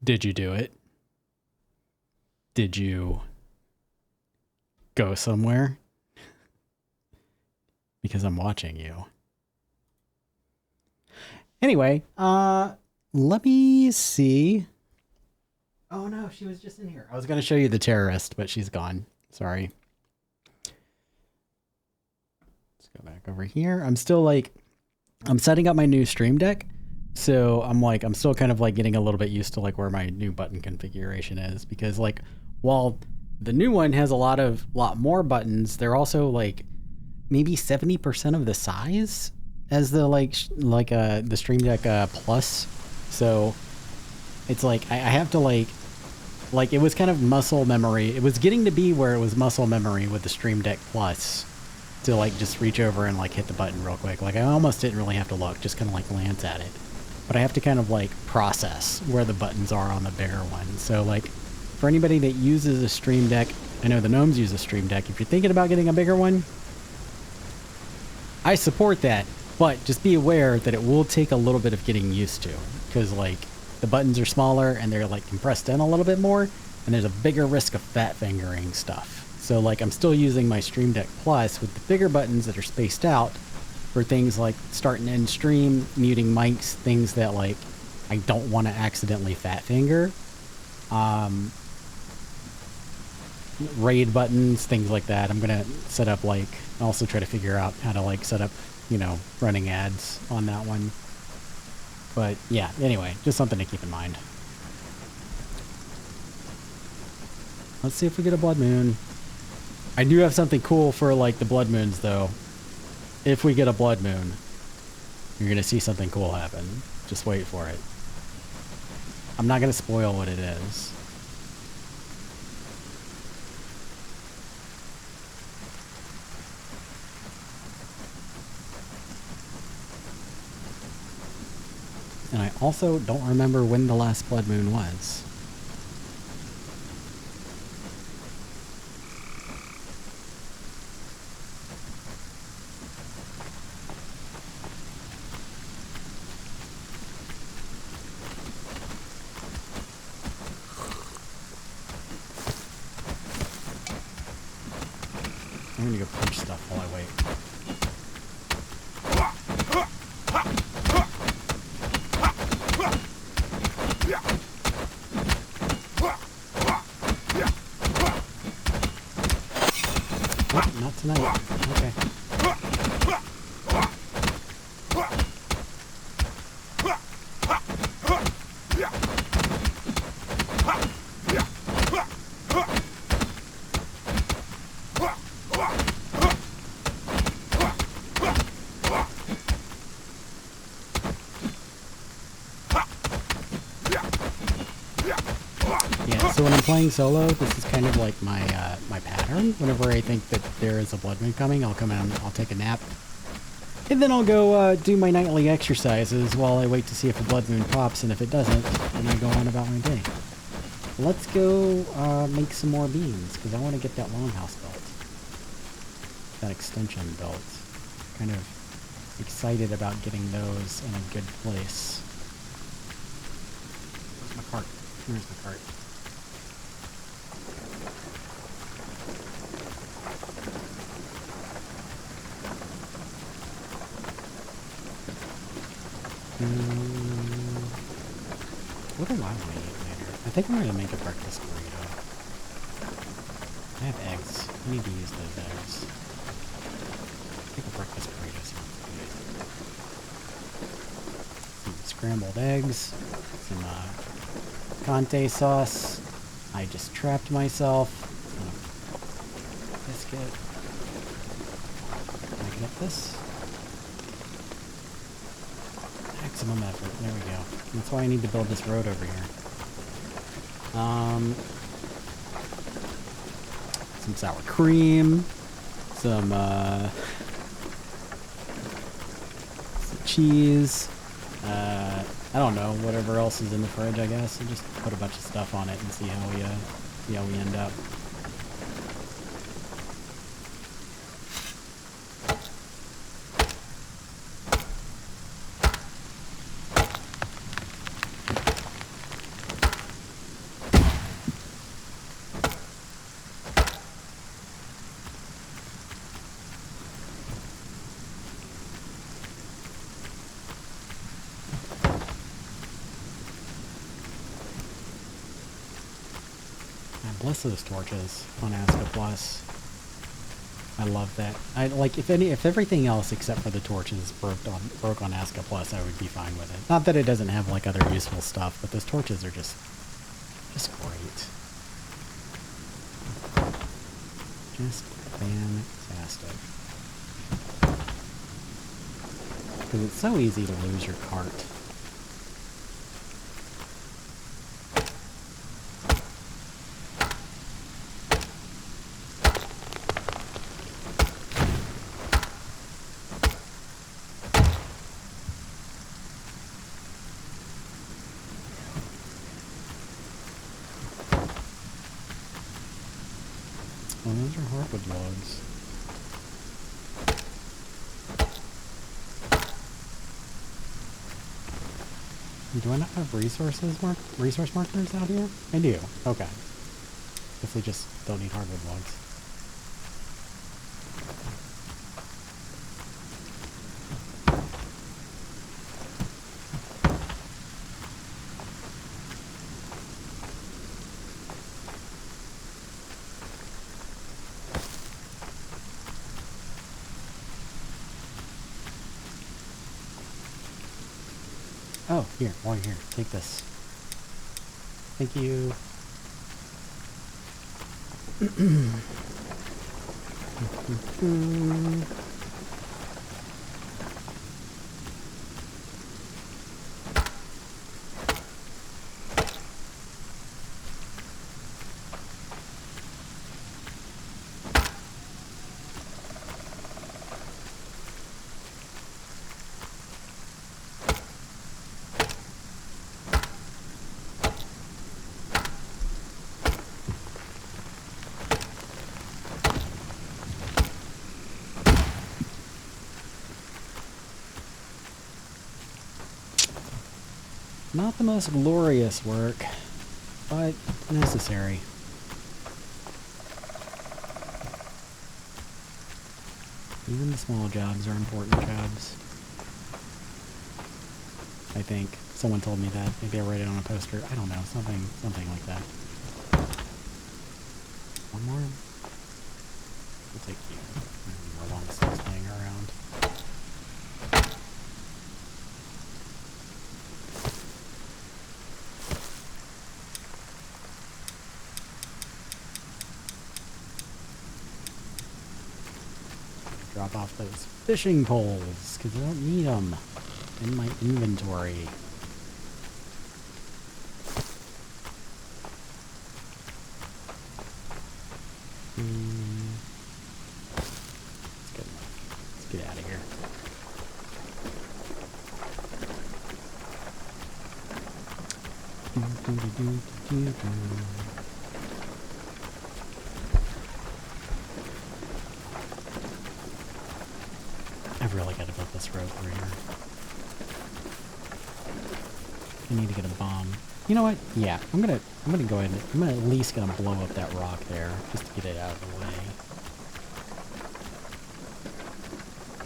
Did you do it? Did you go somewhere? Because I'm watching you. Anyway, let me see. Oh no, she was just in here. I was going to show you the terrorist, but she's gone. Sorry. Let's go back over here. I'm still like, I'm setting up my new Stream Deck. So I'm still kind of like getting a little bit used to like where my new button configuration is, because like, while the new one has a lot more buttons, they're also like maybe 70% of the size as the the Stream Deck Plus. So it's like I have to like it was kind of muscle memory. It was getting to be where it was muscle memory with the Stream Deck Plus to like just reach over and like hit the button real quick. Like I almost didn't really have to look, just kind of like glance at it. But I have to kind of like process where the buttons are on the bigger one. So like for anybody that uses a Stream Deck, I know the gnomes use a Stream Deck. If you're thinking about getting a bigger one, I support that, but just be aware that it will take a little bit of getting used to, because like the buttons are smaller and they're like compressed in a little bit more, and there's a bigger risk of fat fingering stuff. So like I'm still using my Stream Deck Plus with the bigger buttons that are spaced out for things like start and end stream, muting mics, things that like I don't want to accidentally fat finger. Raid buttons, things like that. I'm gonna set up like, also try to figure out how to like set up, you know, running ads on that one. But yeah, anyway, just something to keep in mind. Let's see if we get a blood moon. I do have something cool for like the blood moons though. If we get a blood moon, you're gonna see something cool happen. Just wait for it. I'm not gonna spoil what it is. And I also don't remember when the last blood moon was. I'm gonna go punch stuff while I wait. Oh, not tonight. Okay. So when I'm playing solo, this is kind of like my my pattern. Whenever I think that there is a blood moon coming, I'll come in, I'll take a nap, and then I'll go do my nightly exercises while I wait to see if a blood moon pops, and if it doesn't, then I go on about my day. Let's go make some more beams, because I want to get that longhouse built. That extension built. Kind of excited about getting those in a good place. Where's my cart? Where's my cart? What do I want to eat later? I think I'm going to make a breakfast burrito. I have eggs. I need to use those eggs. I think a breakfast burrito sounds good. Some scrambled eggs. Some Conte sauce. I just trapped myself. Biscuit. Can I get this? Maximum effort. There we go. That's why I need to build this road over here. Some sour cream. Some cheese. I don't know. Whatever else is in the fridge, I guess. And just put a bunch of stuff on it and see how we end up. God bless those torches on ASKA Plus. I love that. I like if everything else except for the torches broke on ASKA Plus, I would be fine with it. Not that it doesn't have like other useful stuff, but those torches are just great. Just fantastic. Because it's so easy to lose your cart. Oh, those are hardwood logs. Do I not have resource markers out here? I do. Okay. Guess we just don't need hardwood logs. Oh, here, while you're here, take this. Thank you. Not the most glorious work, but necessary. Even the small jobs are important jobs. I think. Someone told me that. Maybe I read it on a poster. I don't know. Something like that. One more? We'll take you. More long sticks laying around. Drop off those fishing poles, because I don't need them in my inventory. That's good enough. Let's get out of here. I've really got to build this road through here. I need to get a bomb. You know what? Yeah, I'm gonna go ahead and I'm at least gonna blow up that rock there just to get it out of the way.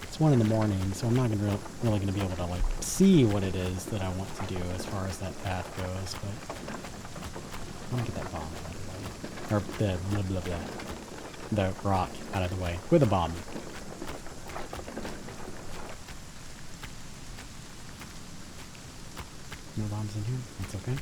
It's 1 in the morning, so I'm not really gonna be able to like see what it is that I want to do as far as that path goes. But I want to get that bomb out of the way, or the blah blah blah, the rock out of the way with a bomb. No bombs in here? That's okay.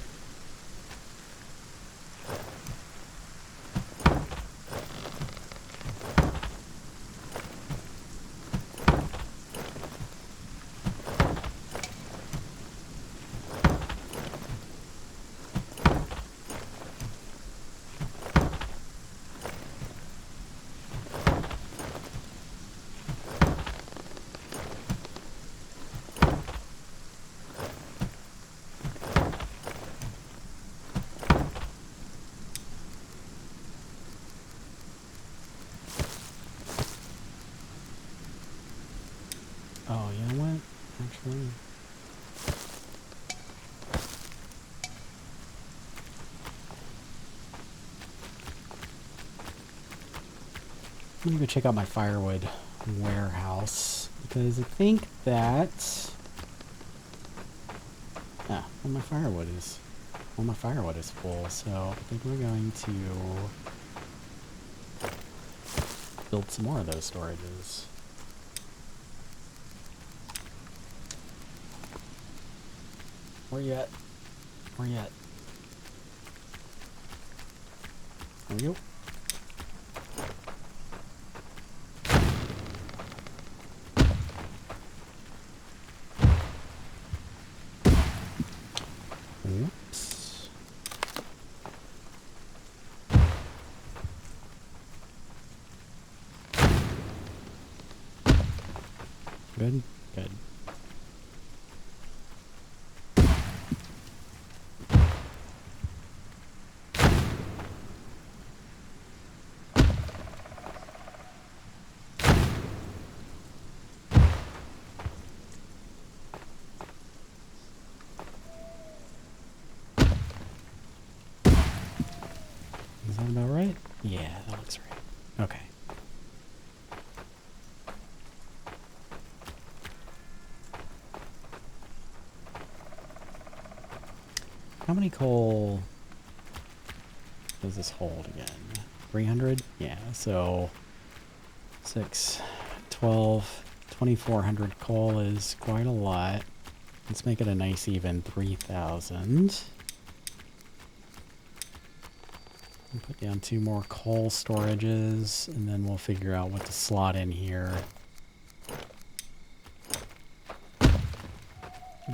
Oh, you know what? Actually, I'm gonna go check out my firewood warehouse because I think that well, my firewood is Well, my firewood is full, so I think we're going to build some more of those storages. Where you at? Where you at? There we go. Whoops. Good, good. Is that about right? Yeah, that looks right. Okay. How many coal does this hold again? 300? Yeah, so 6, 12, 2,400 coal is quite a lot. Let's make it a nice even 3,000. Put down 2 more coal storages, and then we'll figure out what to slot in here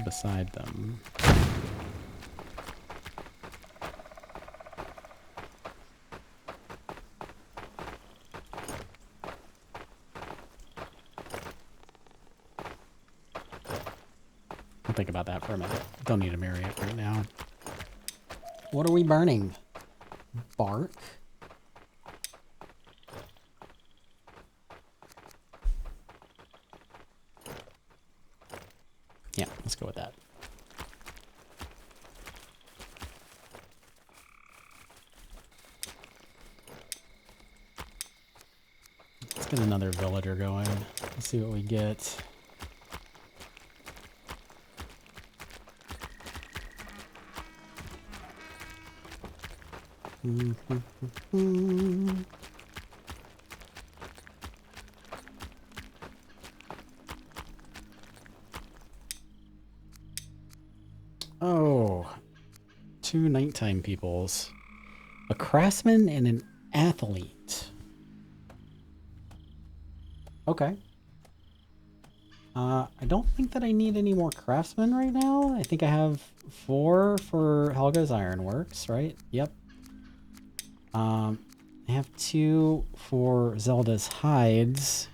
beside them. I'll think about that for a minute. Don't need to marry it right now. What are we burning? Bark? Yeah, let's go with that. Let's get another villager going. Let's see what we get. Oh, 2 nighttime peoples. A craftsman and an athlete. Okay. I don't think that I need any more craftsmen right now. I think I have 4 for Helga's Ironworks, right? Yep. I have 2 for Zelda's hides,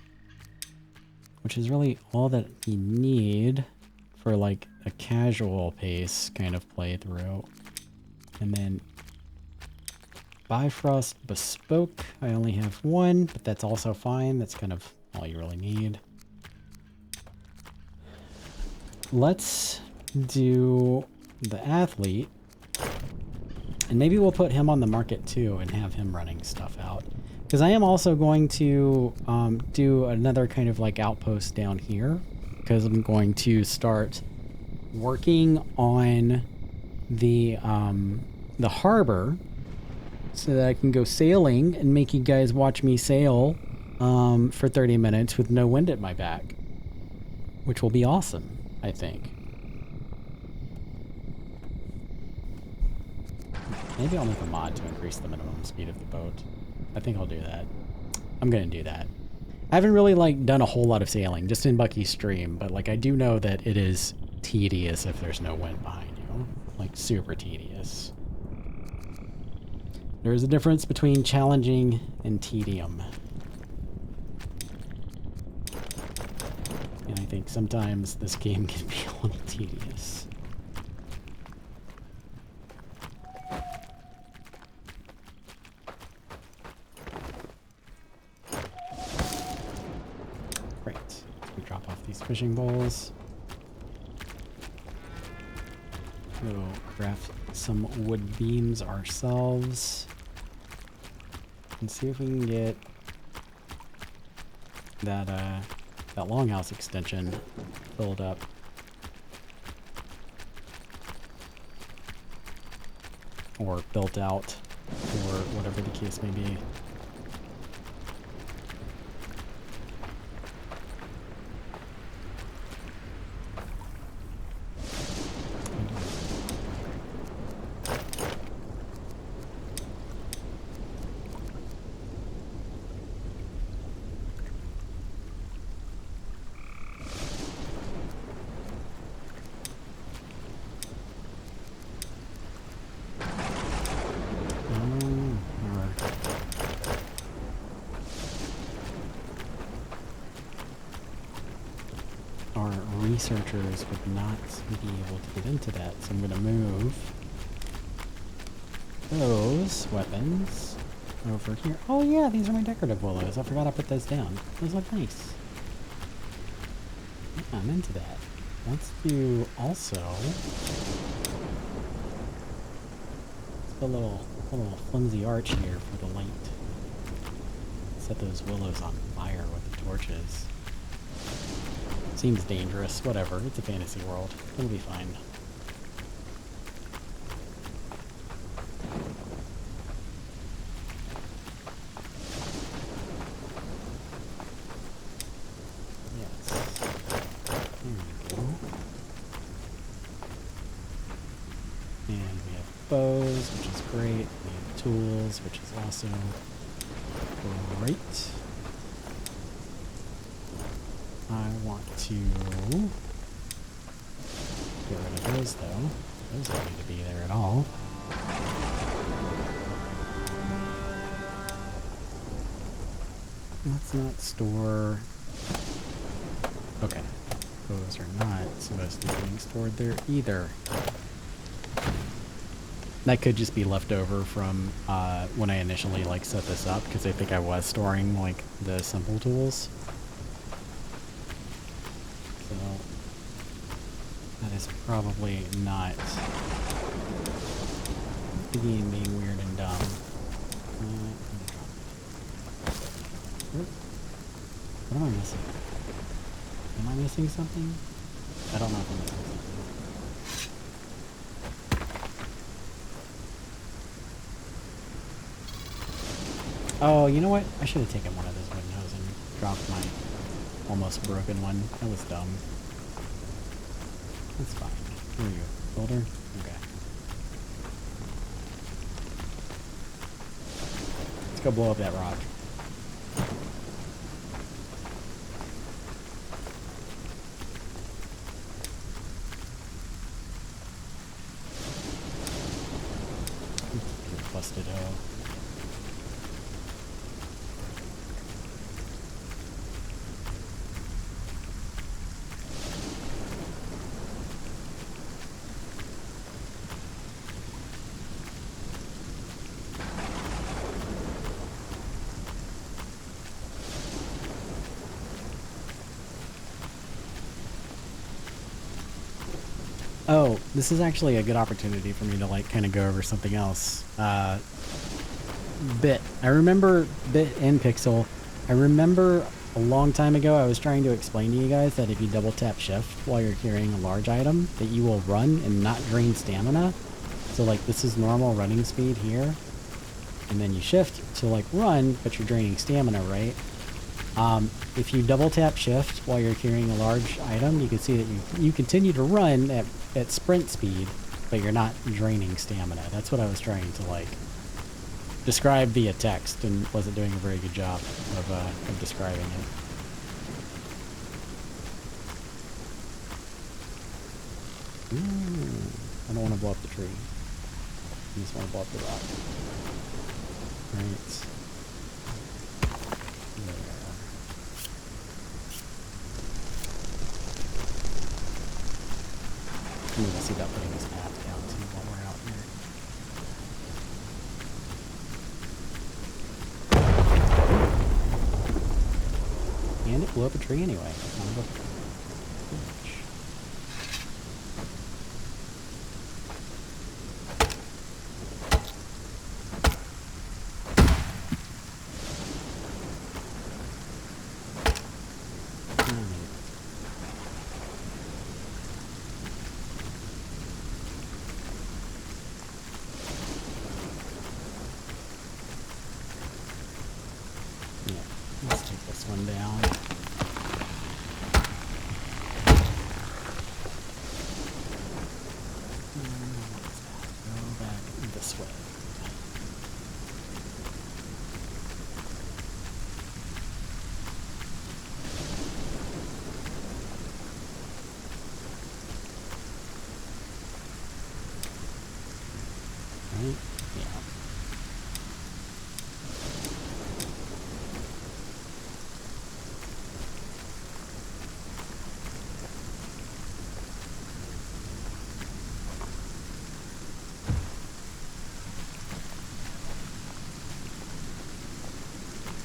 which is really all that you need for like a casual pace kind of playthrough. And then Bifrost Bespoke, I only have 1, but that's also fine. That's kind of all you really need. Let's do the athlete. And maybe we'll put him on the market too and have him running stuff out. Because I am also going to do another kind of like outpost down here. Because I'm going to start working on the harbor so that I can go sailing and make you guys watch me sail for 30 minutes with no wind at my back. Which will be awesome, I think. Maybe I'll make a mod to increase the minimum speed of the boat. I think I'll do that. I'm gonna do that. I haven't really like done a whole lot of sailing, just in Bucky's stream, but like I do know that it is tedious if there's no wind behind you. Like super tedious. There is a difference between challenging and tedium. And I think sometimes this game can be a little tedious. Great. We drop off these fishing bowls. We'll craft some wood beams ourselves. And see if we can get that that longhouse extension filled up. or built out, or whatever the case may be. Our researchers would not be able to get into that, so I'm going to move those weapons over here. Oh yeah, these are my decorative willows. I forgot I put those down. Those look nice. Yeah, I'm into that. Let's do also... let's put a little flimsy arch here for the light. Set those willows on fire with the torches. Seems dangerous. Whatever. It's a fantasy world. It'll be fine. Yes. There we go. And we have bows, which is great. We have tools, which is also great. I want to get rid of those, though. Those don't need to be there at all. Let's not store... okay. Those are not supposed to be being stored there either. That could just be left over from when I initially like set this up, because I think I was storing like the simple tools. So that is probably not the game being weird and dumb. What am I missing? Am I missing something? I don't know if I'm missing something. Oh, you know what? I should have taken one of those windows and dropped my almost broken one. That was dumb. That's fine. Where are you? Builder? Okay. Let's go blow up that rock. Busted hoe. Oh, this is actually a good opportunity for me to like kind of go over something else. Bit. I remember Bit and Pixel. I remember a long time ago I was trying to explain to you guys that if you double tap shift while you're carrying a large item, that you will run and not drain stamina. So like this is normal running speed here. And then you shift to like run, but you're draining stamina, right? If you double tap shift while you're carrying a large item, you can see that you continue to run at sprint speed, but you're not draining stamina. That's what I was trying to like describe via text, and wasn't doing a very good job of describing it. I don't want to blow up the tree. I just want to blow up the rock. Right. I'm gonna see about putting this path down too while we're out here. And it blew up a tree anyway. one down. Go back this way. Right? Yeah.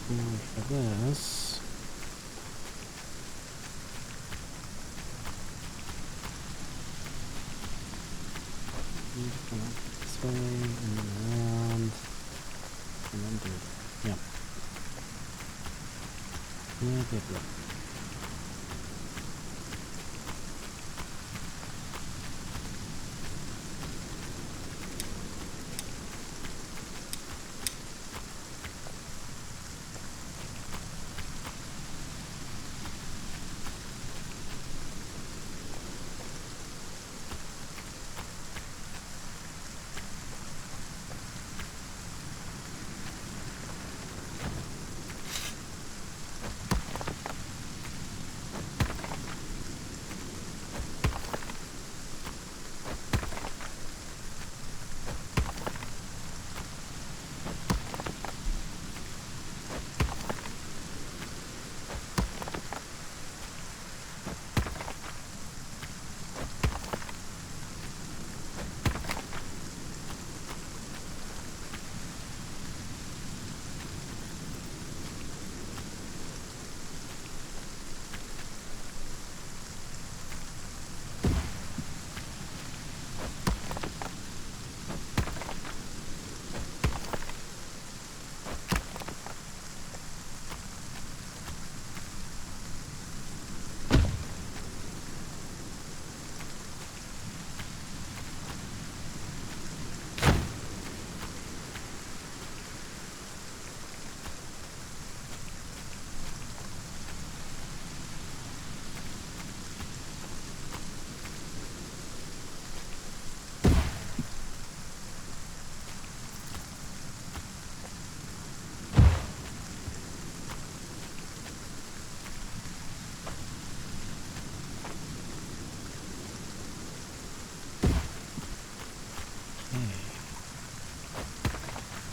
For this, need to come up this way and then around and then do it. Yep. Yep.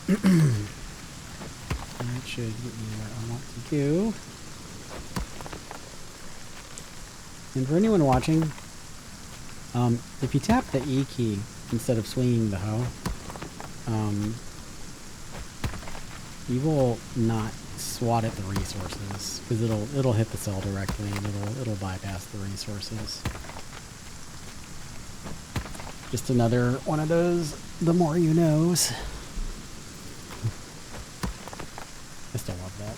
That should get me where I want to go. And for anyone watching, if you tap the E key instead of swinging the hoe, you will not swat at the resources because it'll hit the cell directly and it'll bypass the resources. Just another one of those the more you knows. I still love that.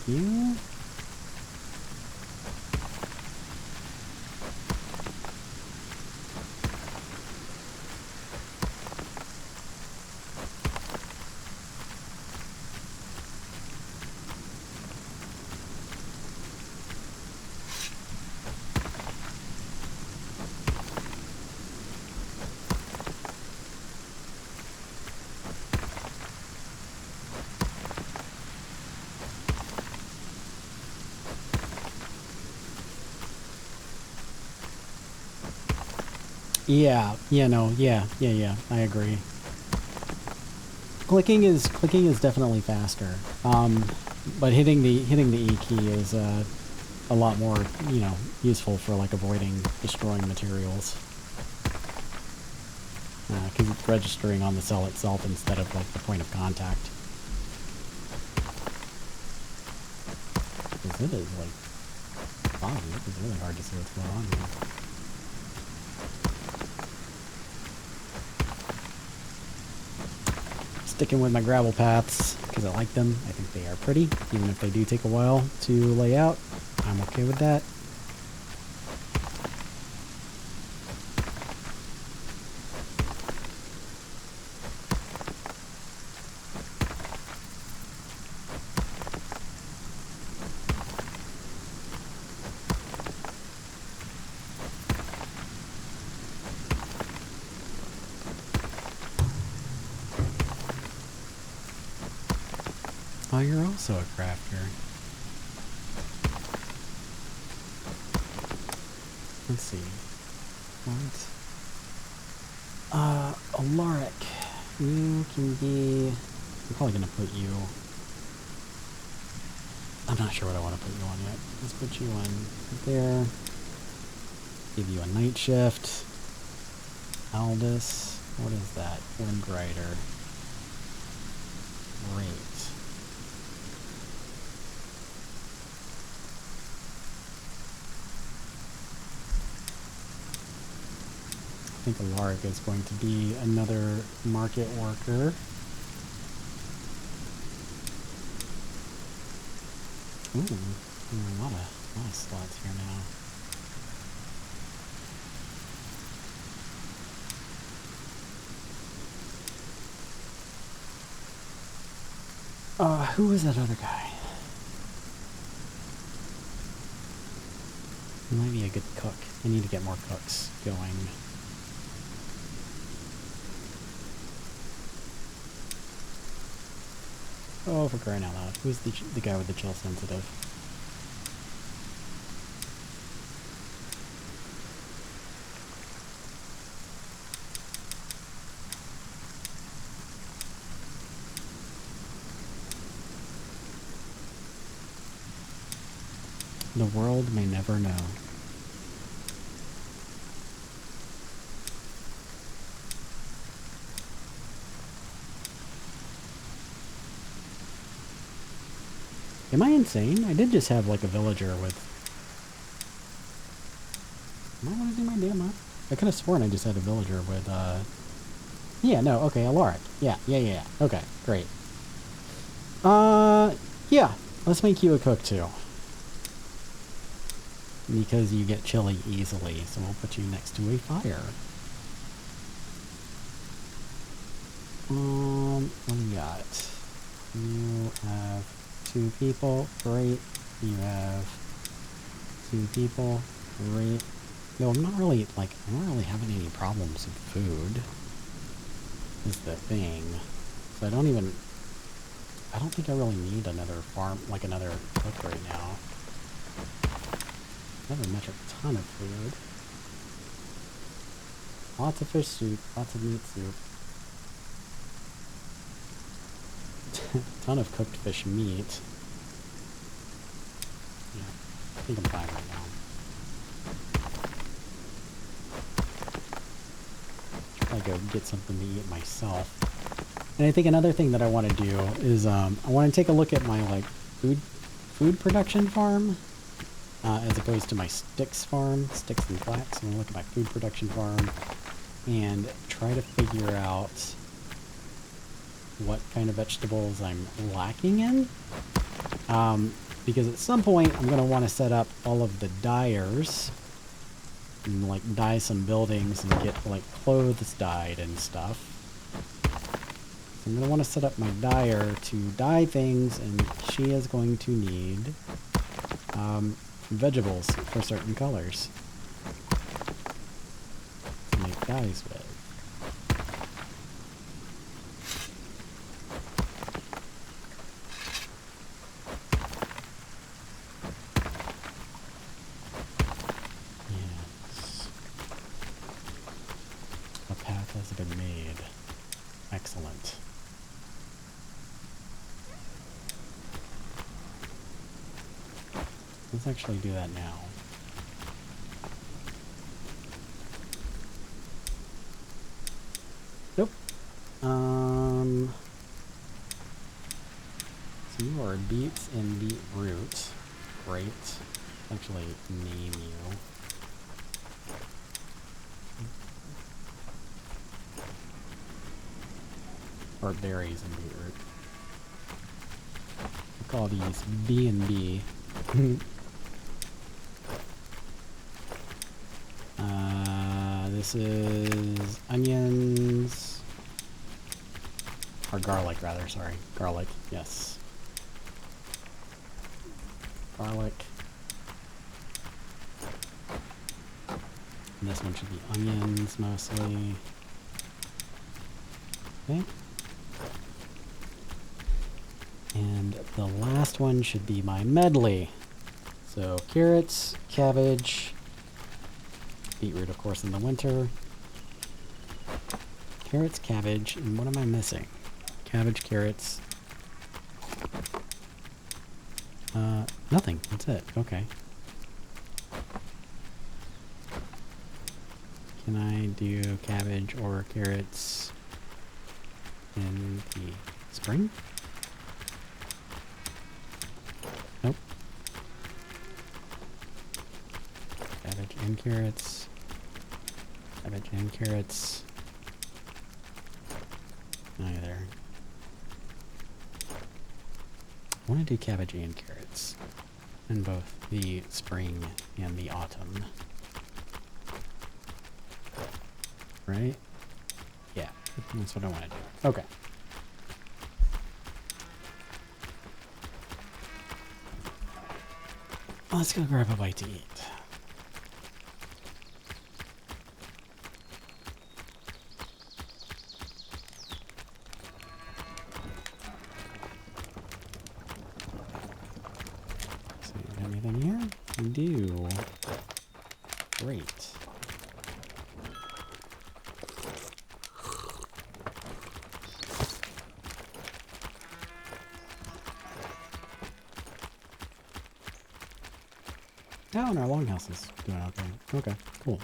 Thank you. Yeah, I agree. Clicking is definitely faster. But hitting the E key is a lot more, useful for like avoiding destroying materials. Because it's registering on the cell itself instead of like the point of contact. Because it is like foggy. It is really hard to see what's going on here. sticking with my gravel paths because I like them. I think they are pretty, even if they do take a while to lay out. I'm okay with that. Oh, you're also a crafter. Let's see. What? Alaric. You can be... I'm probably gonna put you... I'm not sure what I want to put you on yet. Let's put you on right there. Give you a night shift. Aldous. What is that? Wind Rider. Great. I think Alaric is going to be another market worker. Ooh, a lot of slots here now. Who was that other guy? He might be a good cook. I need to get more cooks going. Oh, for crying out loud. Who's the guy with the chill sensitive? The world may never know. Am I insane? I did just have like a villager with... Am I losing my damn mind? I could have sworn I just had a villager with, Yeah, no, okay, Alaric. Yeah. Okay, great. Yeah. Let's make you a cook too. Because you get chilly easily, so we'll put you next to a fire. What do you got? You have 2 people, great. You have 2 people, great. No, I'm not really having any problems with food. Is the thing. So I don't think I really need another farm, like another cook right now. I have a metric ton of food. Lots of fish soup, lots of meat soup. Ton of cooked fish meat. Yeah, I think I'm fine right now. Should probably go get something to eat myself. And I think another thing that I want to do is I want to take a look at my like food production farm as opposed to my sticks farm, sticks and flax. I'm going to look at my food production farm and try to figure out what kind of vegetables I'm lacking in. Because at some point I'm going to want to set up all of the dyers and like dye some buildings and get like clothes dyed and stuff. So I'm going to want to set up my dyer to dye things, and she is going to need vegetables for certain colors to make dyes with. Yes. A path has been made. Excellent. Let's actually do that now. Nope. So you are beets and beetroot. Great. Actually name you. or berries and beetroot. We call these B&B. This is onions, or garlic rather, sorry. Garlic, yes. Garlic. And this one should be onions mostly. Okay. And the last one should be my medley. So carrots, cabbage, beetroot of course in the winter. Carrots, cabbage, and what am I missing? Cabbage, carrots. Nothing. That's it. Okay. Can I do cabbage or carrots in the spring? Nope. Cabbage and carrots. Cabbage and carrots. Neither. I want to do cabbage and carrots in both the spring and the autumn. Right? Yeah, that's what I want to do. Okay. Let's go grab a bite to eat. See anything here? We do. Great. Oh, and our longhouse is doing okay. Okay, cool.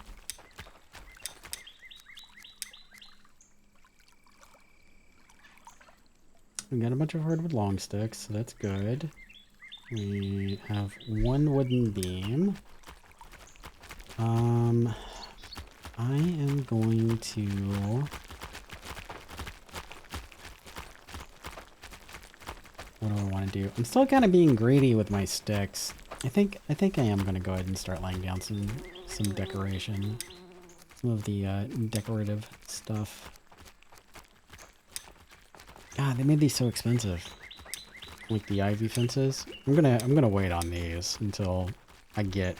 We got a bunch of hardwood long sticks, so that's good. We have one wooden beam. I am going to... What do I want to do? I'm still kind of being greedy with my sticks. I think I am going to go ahead and start laying down some decoration. Some of the decorative stuff. God, they made these so expensive. Like the ivy fences. I'm gonna wait on these until I get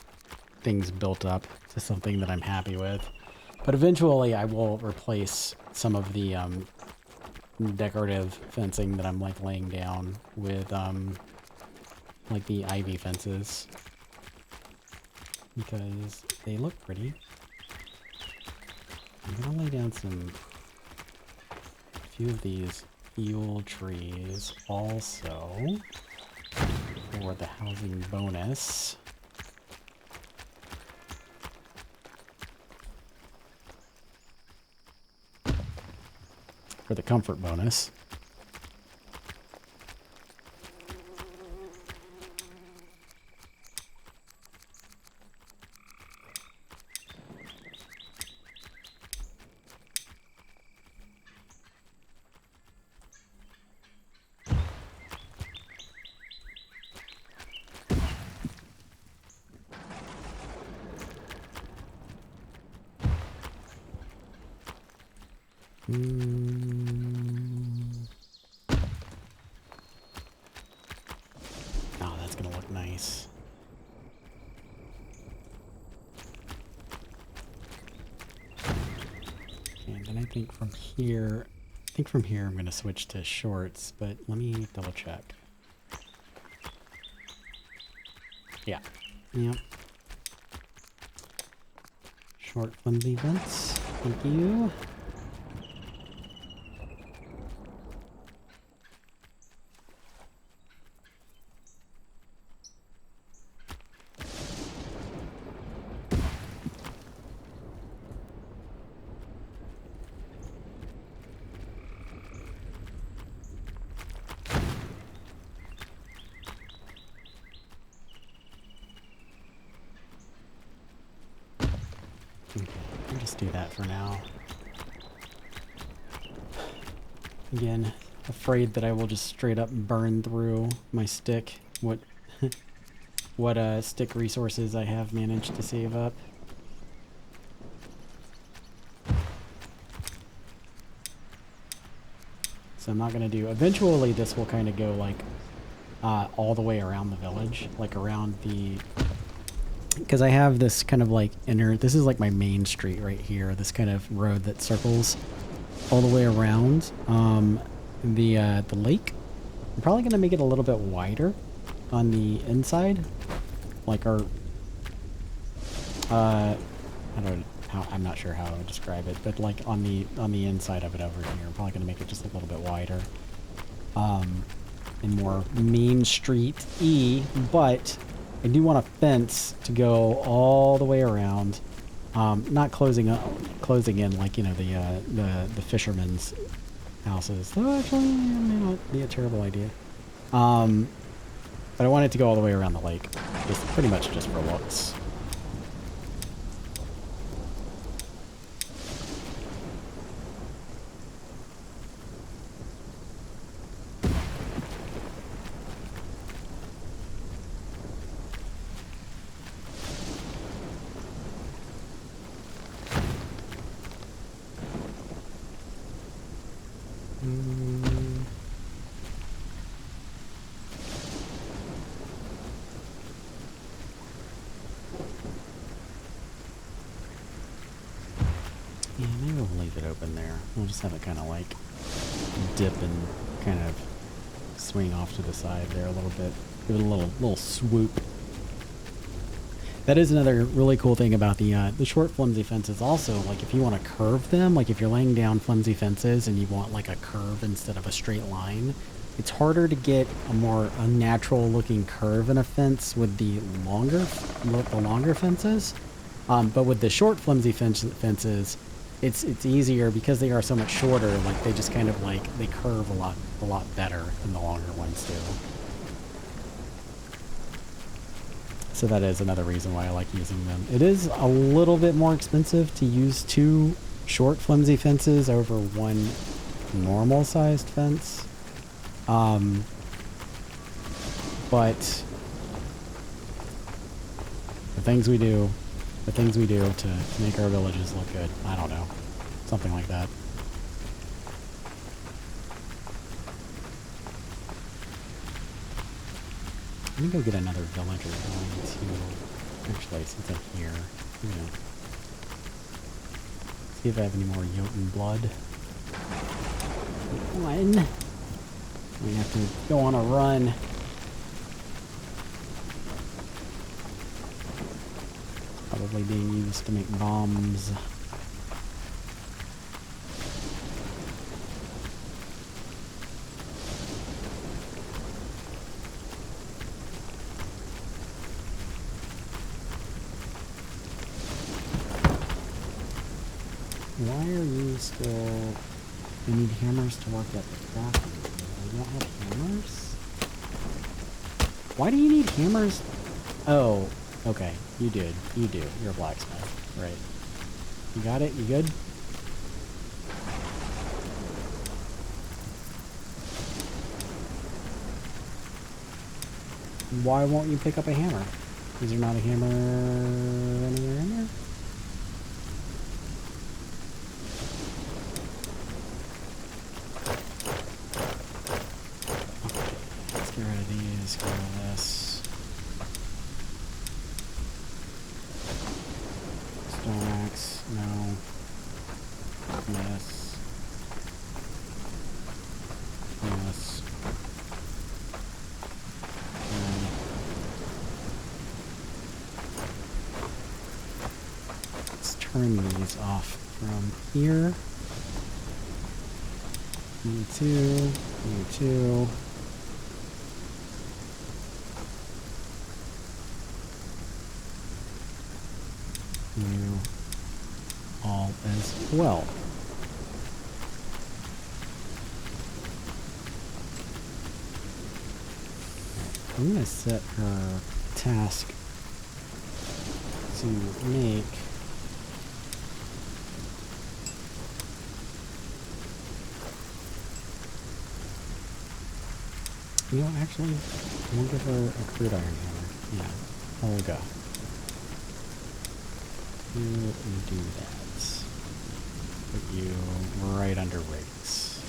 things built up to something that I'm happy with. But eventually I will replace some of the decorative fencing that I'm like laying down with like the ivy fences, because they look pretty. I'm gonna lay down a few of these fuel trees also for the housing bonus. For the comfort bonus. Oh, that's gonna look nice. And then I think from here, I'm gonna switch to shorts, but let me double check. Yeah. Yep. Short flimsy vents. Thank you. Okay, I'll just do that for now. Again, afraid that I will just straight up burn through my stick. What stick resources I have managed to save up. So I'm not going to do... Eventually this will kind of go like all the way around the village. Like around the... Because I have this kind of like inner... This is like my main street right here. This kind of road that circles all the way around the lake. I'm probably going to make it a little bit wider on the inside. Like our... I don't know how... I'm not sure how I would describe it, but like on the inside of it over here. I'm probably going to make it just a little bit wider. And more main street-y, but I do want a fence to go all the way around. Not closing in like, you know, the fishermen's houses. Though actually, it may not be a terrible idea. But I want it to go all the way around the lake. Just pretty much just for looks. Yeah, maybe we'll leave it open there. We'll just have it kind of like dip and kind of swing off to the side there a little bit. Give it a little swoop. That is another really cool thing about the short flimsy fences also. Like if you want to curve them, like if you're laying down flimsy fences and you want like a curve instead of a straight line, it's harder to get a more unnatural looking curve in a fence with the longer fences. But with the short flimsy fences, it's easier because they are so much shorter. Like they just kind of like they curve a lot better than the longer ones do. So that is another reason why I like using them. It is a little bit more expensive to use 2 short flimsy fences over 1 normal sized fence. But the things we do to make our villages look good. I don't know. Something like that. Let me go get another villager going to... Actually, since I'm here, you know... See if I have any more Jotun blood. One. We have to go on a run. Probably being used to make bombs. Why are you still... You need hammers to work at the crafting table. You don't have hammers? Why do you need hammers? Oh, okay. You did. You do. You're a blacksmith. Right. You got it? You good? Why won't you pick up a hammer? Is there not a hammer anywhere in there? Get rid of these, get rid of this. Stone axe, no. Yes. Yes. No. Let's turn these off from here. You two, you two. You all as well. I'm going to set her task to make You know, actually, we'll give her a crude iron hammer. Yeah, Olga. You do that. Put you right under rigs.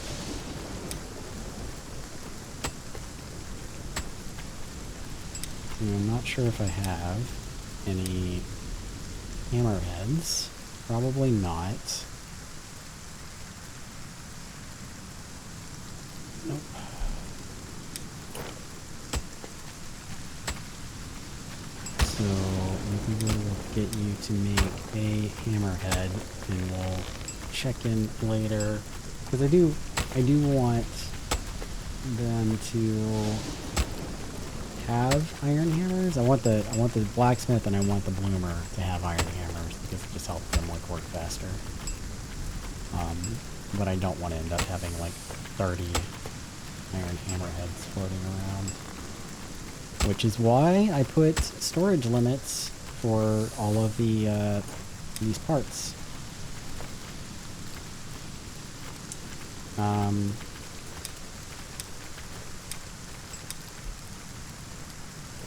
I'm not sure if I have any hammerheads. Probably not. Nope. So maybe we'll get you to make a hammerhead, and we'll check in later. Because I do want them to have iron hammers. I want the blacksmith and I want the bloomer to have iron hammers because it just helps them like work faster. But I don't want to end up having like 30 iron hammerheads floating around. Which is why I put storage limits for all of the these parts.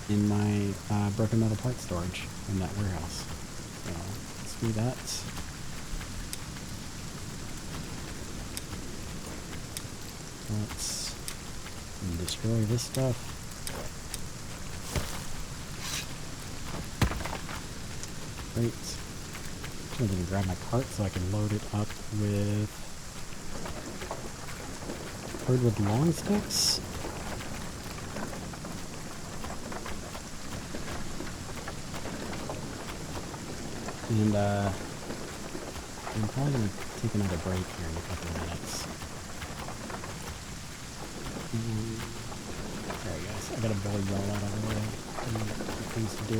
In my broken metal part storage in that warehouse. So let's do that. Let's destroy this stuff. Great. I'm going to grab my cart so I can load it up with hardwood long sticks. And I'm probably going to take another break here in a couple of minutes. Sorry guys, I got a board roll out of the way. Things to do.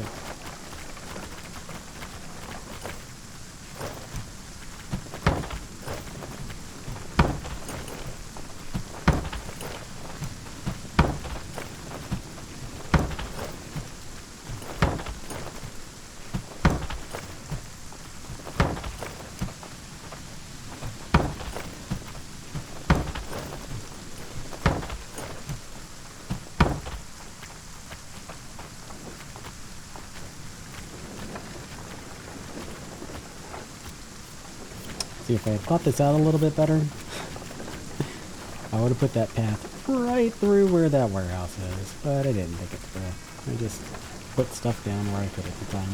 See, if I had thought this out a little bit better, I would have put that path right through where that warehouse is, but I didn't think it through. I just put stuff down where I could at the time.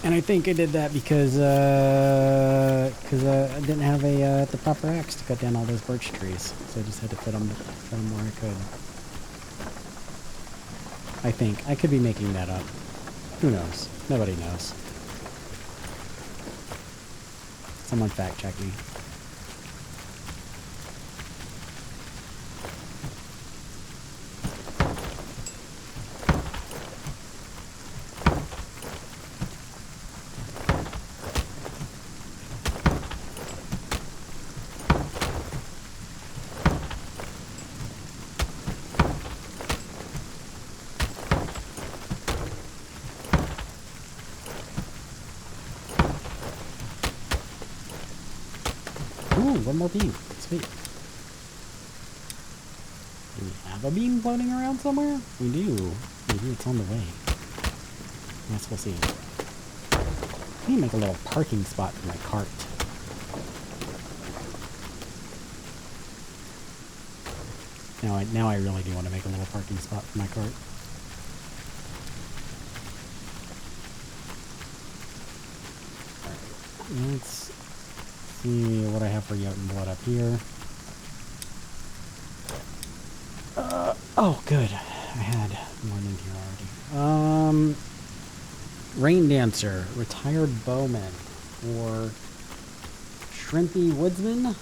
And I think I did that because I didn't have the proper axe to cut down all those birch trees, so I just had to fit them where I could. I think. I could be making that up. Who knows? Nobody knows. Someone fact check me. Ooh, one more beam. Sweet. Do we have a beam floating around somewhere? We do. Maybe it's on the way. Yes, we'll see. I need to make a little parking spot for my cart. Now I really do want to make a little parking spot for my cart. Alright, let's see what I have for Jotun blood up here. Oh, good. I had one in here already. Rain Dancer, Retired Bowman, or Shrimpy Woodsman.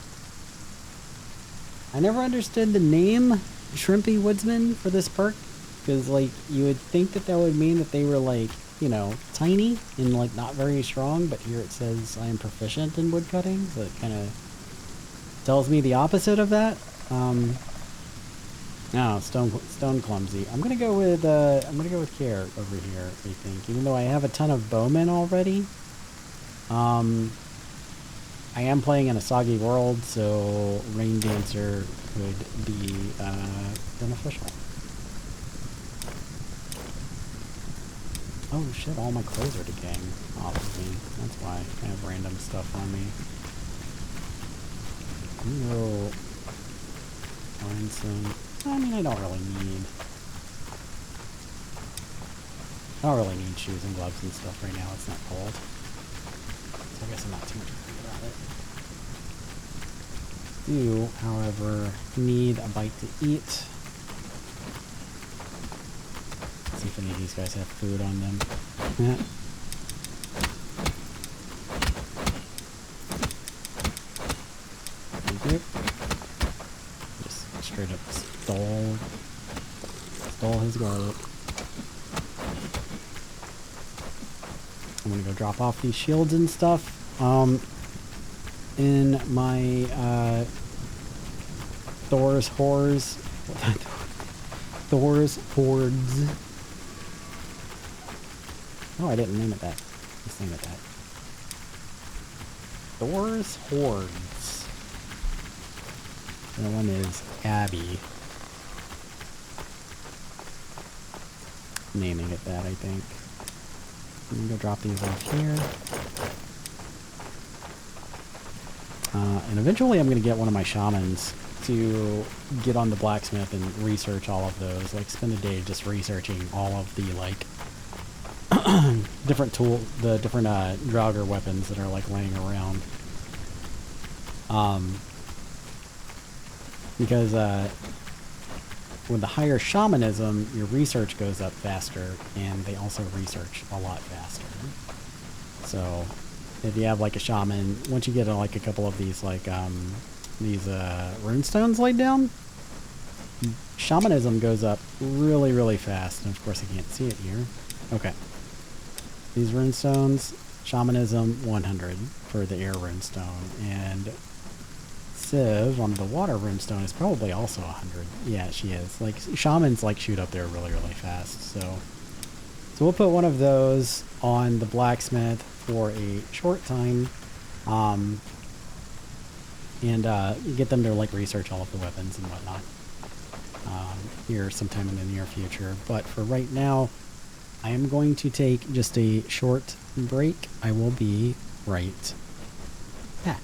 I never understood the name Shrimpy Woodsman for this perk, because, like, you would think that that would mean that they were, like, you know, tiny and, like, not very strong, but here it says I am proficient in woodcutting, so it kind of tells me the opposite of that. No, stone clumsy. I'm gonna go with care over here, I think. Even though I have a ton of bowmen already. I am playing in a soggy world, so Rain Dancer could be beneficial. Oh shit, all my clothes are decaying off of me. That's why I have random stuff on me. I'm gonna go find some... I mean, I don't really need shoes and gloves and stuff right now. It's not cold. So I guess I'm not too much worried about it. Do, however, need a bite to eat. Let's see if any of these guys have food on them. Yeah. Thank you. Just straight up stole his garlic. I'm gonna go drop off these shields and stuff. In my Thor's Hordes. Oh, I didn't name it that. Let's name it that. Thor's Hordes. The one is Abby. Naming it that, I think. I'm gonna go drop these off here. And eventually I'm gonna get one of my shamans to get on the blacksmith and research all of those. Like, spend a day just researching all of the, like, different Draugr weapons that are, like, laying around. Because, with the higher shamanism, your research goes up faster, and they also research a lot faster. So, if you have, like, a shaman, once you get, like, a couple of these, like, these runestones laid down, shamanism goes up really, really fast. And, of course, I can't see it here. Okay. These runestones, shamanism 100 for the air runestone, and Civ on the water runestone is probably also 100. Yeah, she is. Like, shamans, like, shoot up there really, really fast. So we'll put one of those on the blacksmith for a short time, and get them to, like, research all of the weapons and whatnot here sometime in the near future. But for right now, I am going to take just a short break. I will be right back.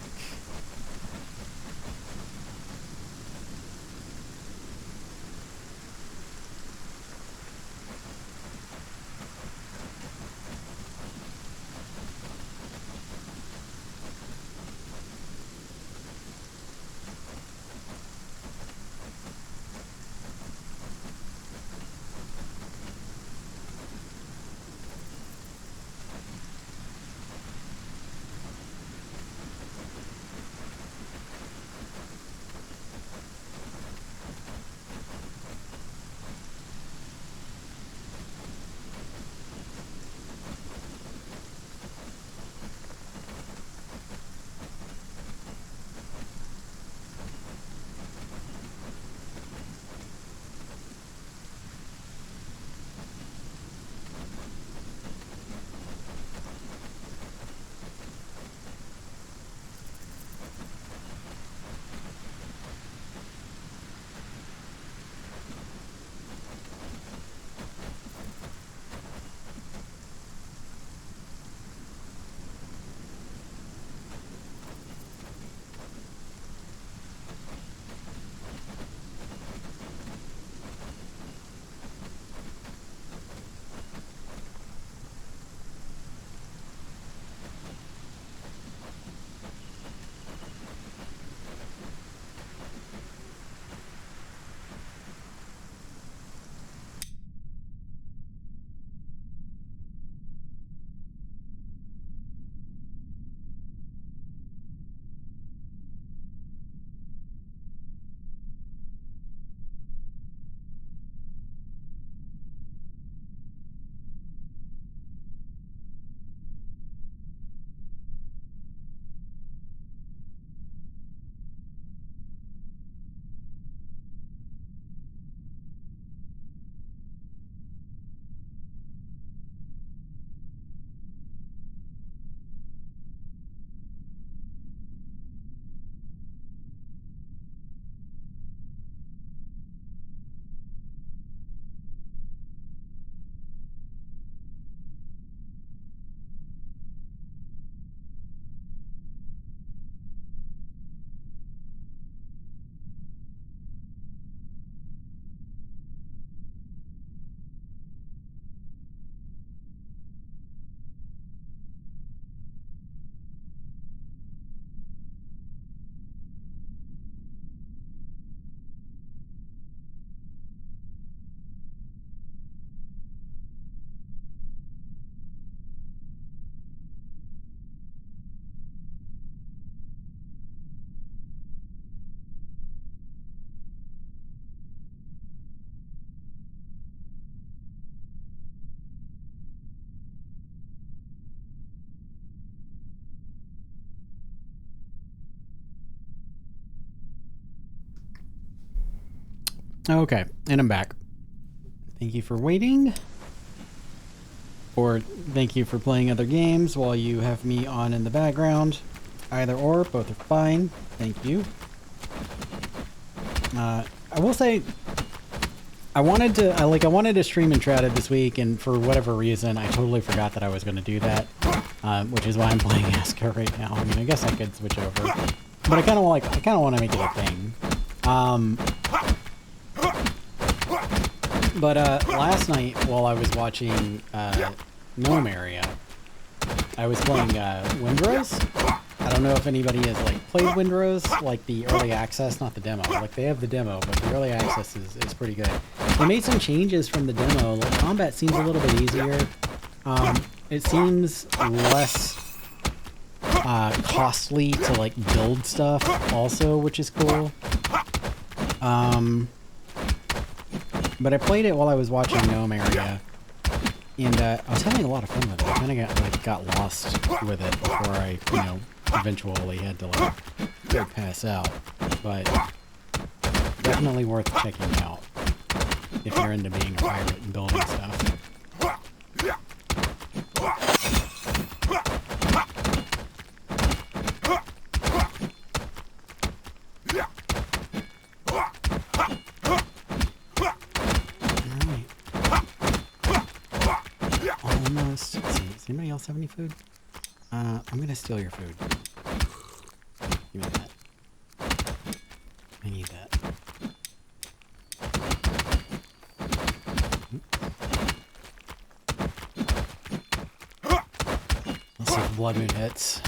Okay, and I'm back. Thank you for waiting. Or thank you for playing other games while you have me on in the background. Either or, both are fine. Thank you. I will say, I wanted to stream Enshrouded this week, and for whatever reason, I totally forgot that I was going to do that, which is why I'm playing ASKA right now. I mean, I guess I could switch over, but I kind of want to make it a thing. But last night while I was watching Gnome Area, I was playing Windrose. I don't know if anybody has like played Windrose, like the early access, not the demo. Like they have the demo, but the early access is pretty good. They made some changes from the demo. Like combat seems a little bit easier. It seems less costly to like build stuff also, which is cool. But I played it while I was watching Gnome Area, and I was having a lot of fun with it. I kind of got lost with it before I, eventually had to go pass out. But definitely worth checking out if you're into being a pirate and building stuff. Almost. Let's see. Does anybody else have any food? I'm gonna steal your food. Give me that. I need that. Let's see if Blood Moon hits.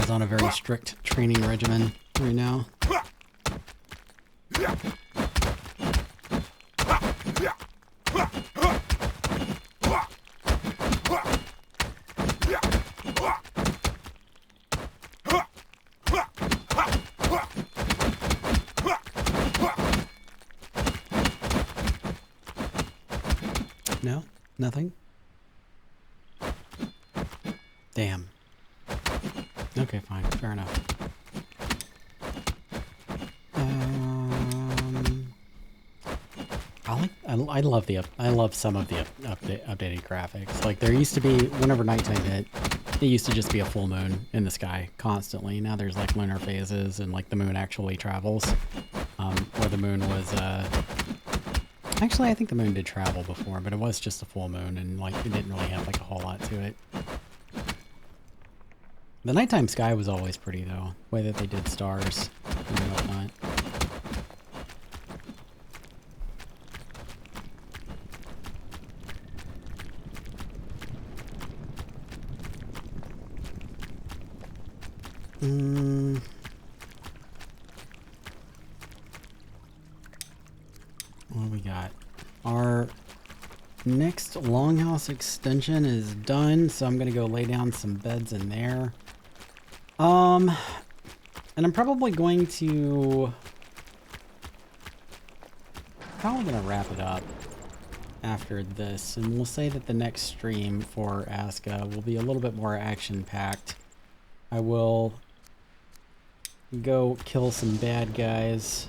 Is on a very strict training regimen right now. No? Nothing? Damn. Okay, fine. Fair enough. I love some of the updated graphics. Like there used to be, whenever nighttime hit, it used to just be a full moon in the sky constantly. Now there's like lunar phases and like the moon actually travels. Where the moon was, actually I think the moon did travel before, but it was just a full moon and like it didn't really have like a whole lot to it. The nighttime sky was always pretty, though. The way that they did stars and whatnot. What do we got? Our next longhouse extension is done, so I'm gonna go lay down some beds in there. And I'm probably going to wrap it up after this, and we'll say that the next stream for ASKA will be a little bit more action-packed. I will go kill some bad guys.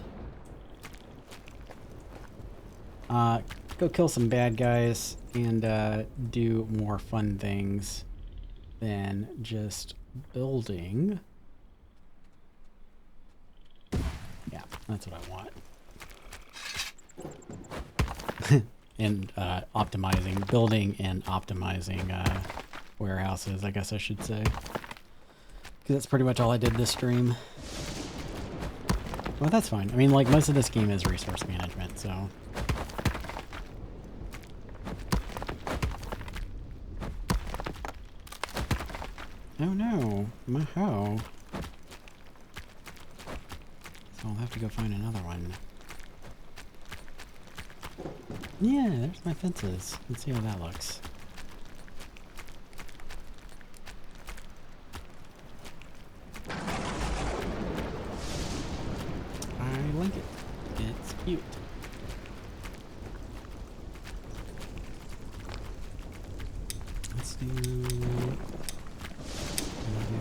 Go kill some bad guys and do more fun things than just building. Yeah, that's what I want. And building and optimizing warehouses, I guess I should say. Because that's pretty much all I did this stream. Well, that's fine. I mean, like, most of this game is resource management, so... Oh no, my hoe. So I'll have to go find another one. Yeah, there's my fences. Let's see how that looks. I like it. It's cute. maybe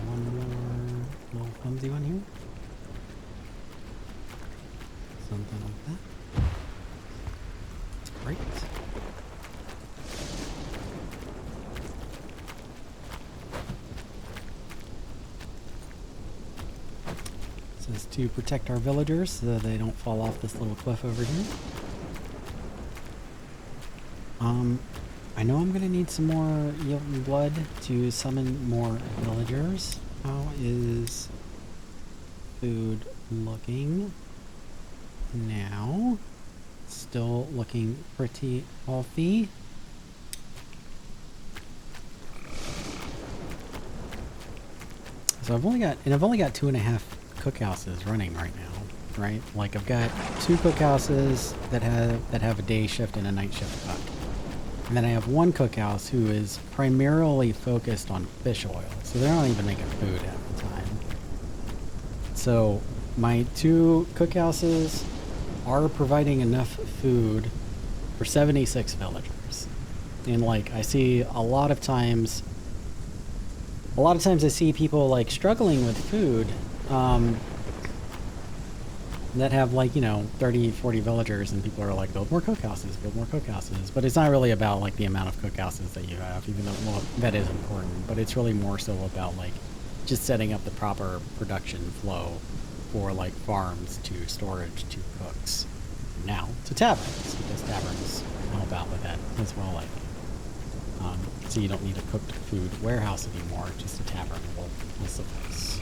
one more little clumsy one here. Something like that. Great. This is to protect our villagers so that they don't fall off this little cliff over here. I know I'm gonna need some more Yelton blood to summon more villagers. How is food looking now? Still looking pretty healthy. So I've only got 2.5 cookhouses running right now, right? Like I've got 2 cookhouses that have a day shift and a night shift cook. And then I have one cookhouse who is primarily focused on fish oil. So they're not even making food half the time. So my 2 cookhouses are providing enough food for 76 villagers. And like I see a lot of times I see people like struggling with food that have like, you know, 30, 40 villagers, and people are like, build more cookhouses. But it's not really about like the amount of cookhouses that you have, even though, well, that is important, but it's really more so about like just setting up the proper production flow for like farms to storage to cooks. Now to taverns, because taverns help out with that as well. Like, so you don't need a cooked food warehouse anymore, just a tavern will suffice.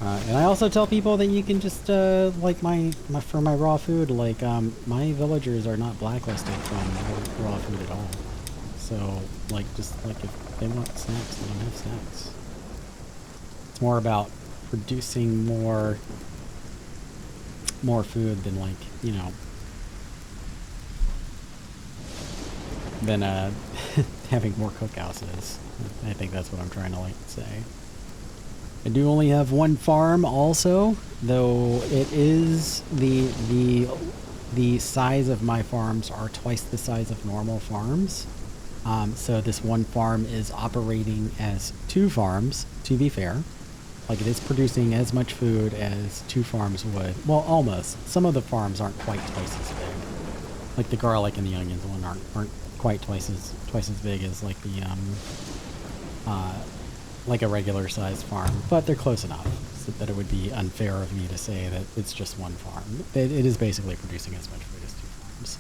And I also tell people that you can just, like for my raw food, like, my villagers are not blacklisted from raw food at all. So, like, just, like, if they want snacks, they don't have snacks. It's more about producing more food than, like, you know, than, having more cookhouses. I think that's what I'm trying to, like, say. I do only have one farm also, though it is the size of my farms are twice the size of normal farms. So this one farm is operating as 2 farms, to be fair. Like, it is producing as much food as 2 farms would. Well, almost. Some of the farms aren't quite twice as big. Like the garlic and the onions one aren't quite twice as big as like the like a regular sized farm, but they're close enough so that it would be unfair of me to say that it's just one farm. It is basically producing as much food as 2 farms.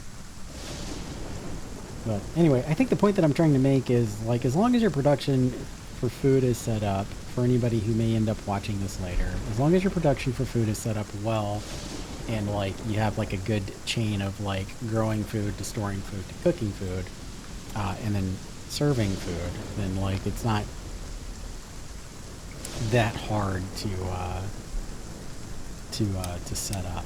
But anyway, I think the point that I'm trying to make is, like, as long as your production for food is set up, for anybody who may end up watching this later, as long as your production for food is set up well, and like you have like a good chain of like growing food to storing food to cooking food, and then serving food, then like it's not that hard to set up.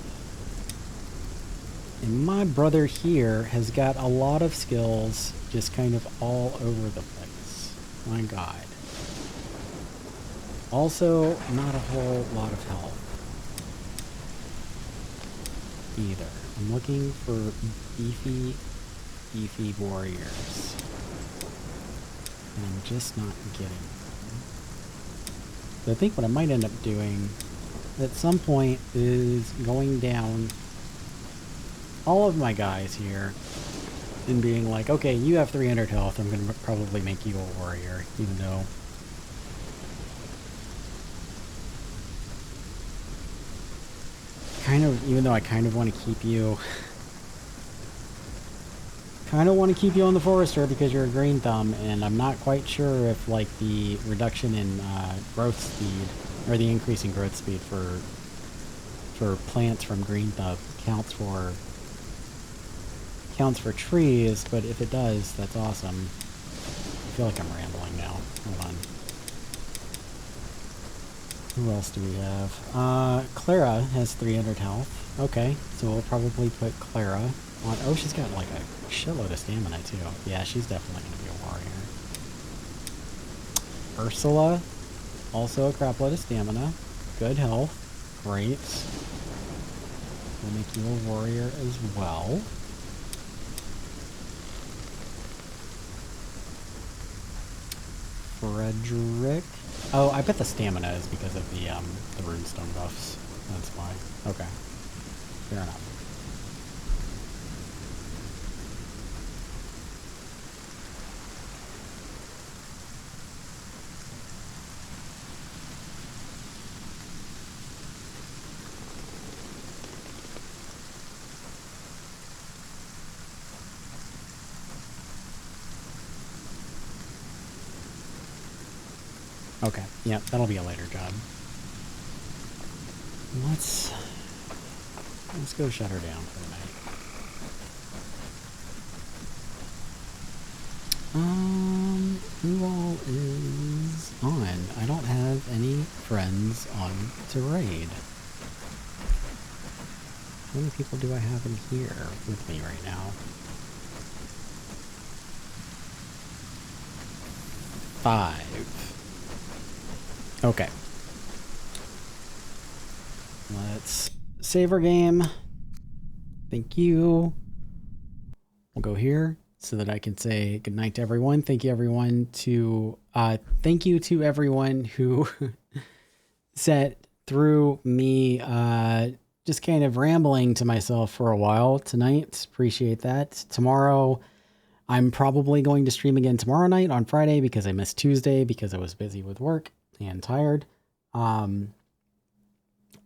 And my brother here has got a lot of skills just kind of all over the place. My God. Also, not a whole lot of health either. I'm looking for beefy warriors, and I'm just not getting them. So I think what I might end up doing at some point is going down all of my guys here and being like, okay, you have 300 health, I'm going to probably make you a warrior, even though I kind of want to keep you on the forester because you're a green thumb, and I'm not quite sure if like the reduction in growth speed or the increase in growth speed for plants from green thumb counts for trees, but if it does, that's awesome. I feel like I'm rambling now. Hold on. Who else do we have? Clara has 300 health. Okay, so we'll probably put Clara on. Oh, she's got like a shitload of stamina too. Yeah, she's definitely going to be a warrior. Ursula, also a crap load of stamina. Good health. Great. We'll make you a warrior as well. Frederick. Oh, I bet the stamina is because of the runestone buffs. That's why. Okay. Fair enough. Okay, yeah, that'll be a later job. Let's go shut her down for the night. Who all is on? I don't have any friends on to raid. How many people do I have in here with me right now? 5. Okay. Let's save our game. Thank you. We'll go here so that I can say goodnight to everyone. Thank you everyone thank you to everyone who sat through me just kind of rambling to myself for a while tonight. Appreciate that. Tomorrow I'm probably going to stream again tomorrow night on Friday because I missed Tuesday because I was busy with work and tired.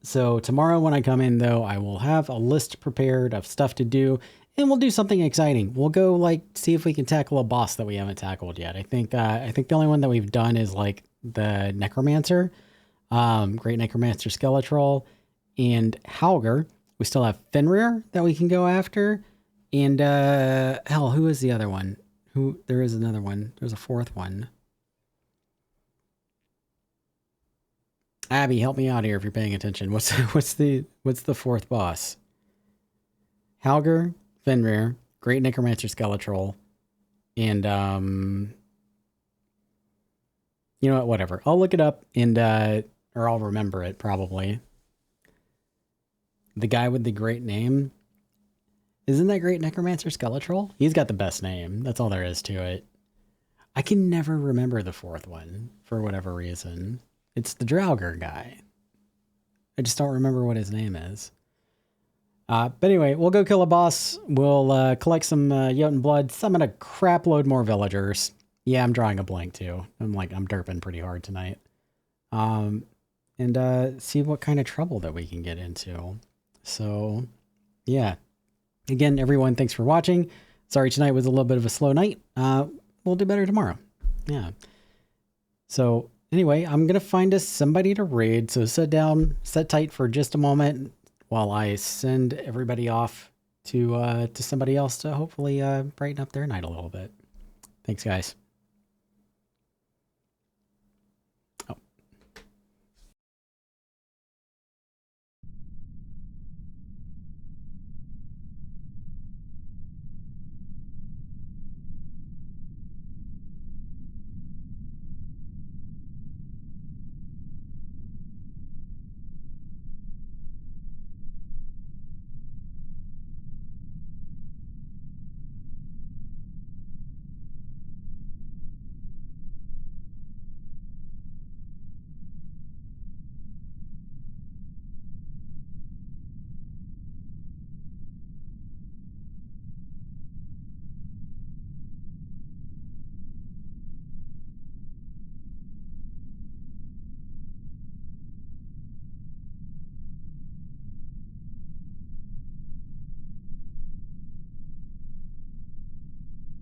So tomorrow when I come in though, I will have a list prepared of stuff to do and we'll do something exciting. We'll go like see if we can tackle a boss that we haven't tackled yet. I think the only one that we've done is like the Necromancer, Great Necromancer Skeletroll and Hauger. We still have Fenrir that we can go after. And hell, who is the other one? There is another one. There's a 4th one. Abby, help me out here if you're paying attention. What's the 4th boss? Hauger, Fenrir, Great Necromancer Skeletroll, and you know what? Whatever. I'll look it up and or I'll remember it probably. The guy with the great name. Isn't that Great Necromancer Skeletroll? He's got the best name. That's all there is to it. I can never remember the 4th one for whatever reason. It's the Draugr guy. I just don't remember what his name is. But anyway, we'll go kill a boss. We'll collect some Jotun blood. Summon a crap load more villagers. Yeah, I'm drawing a blank too. I'm derping pretty hard tonight. And see what kind of trouble that we can get into. So, yeah. Again, everyone, thanks for watching. Sorry tonight was a little bit of a slow night. We'll do better tomorrow. Yeah. So anyway, I'm going to find us somebody to raid. So sit tight for just a moment while I send everybody off to somebody else to hopefully brighten up their night a little bit. Thanks, guys.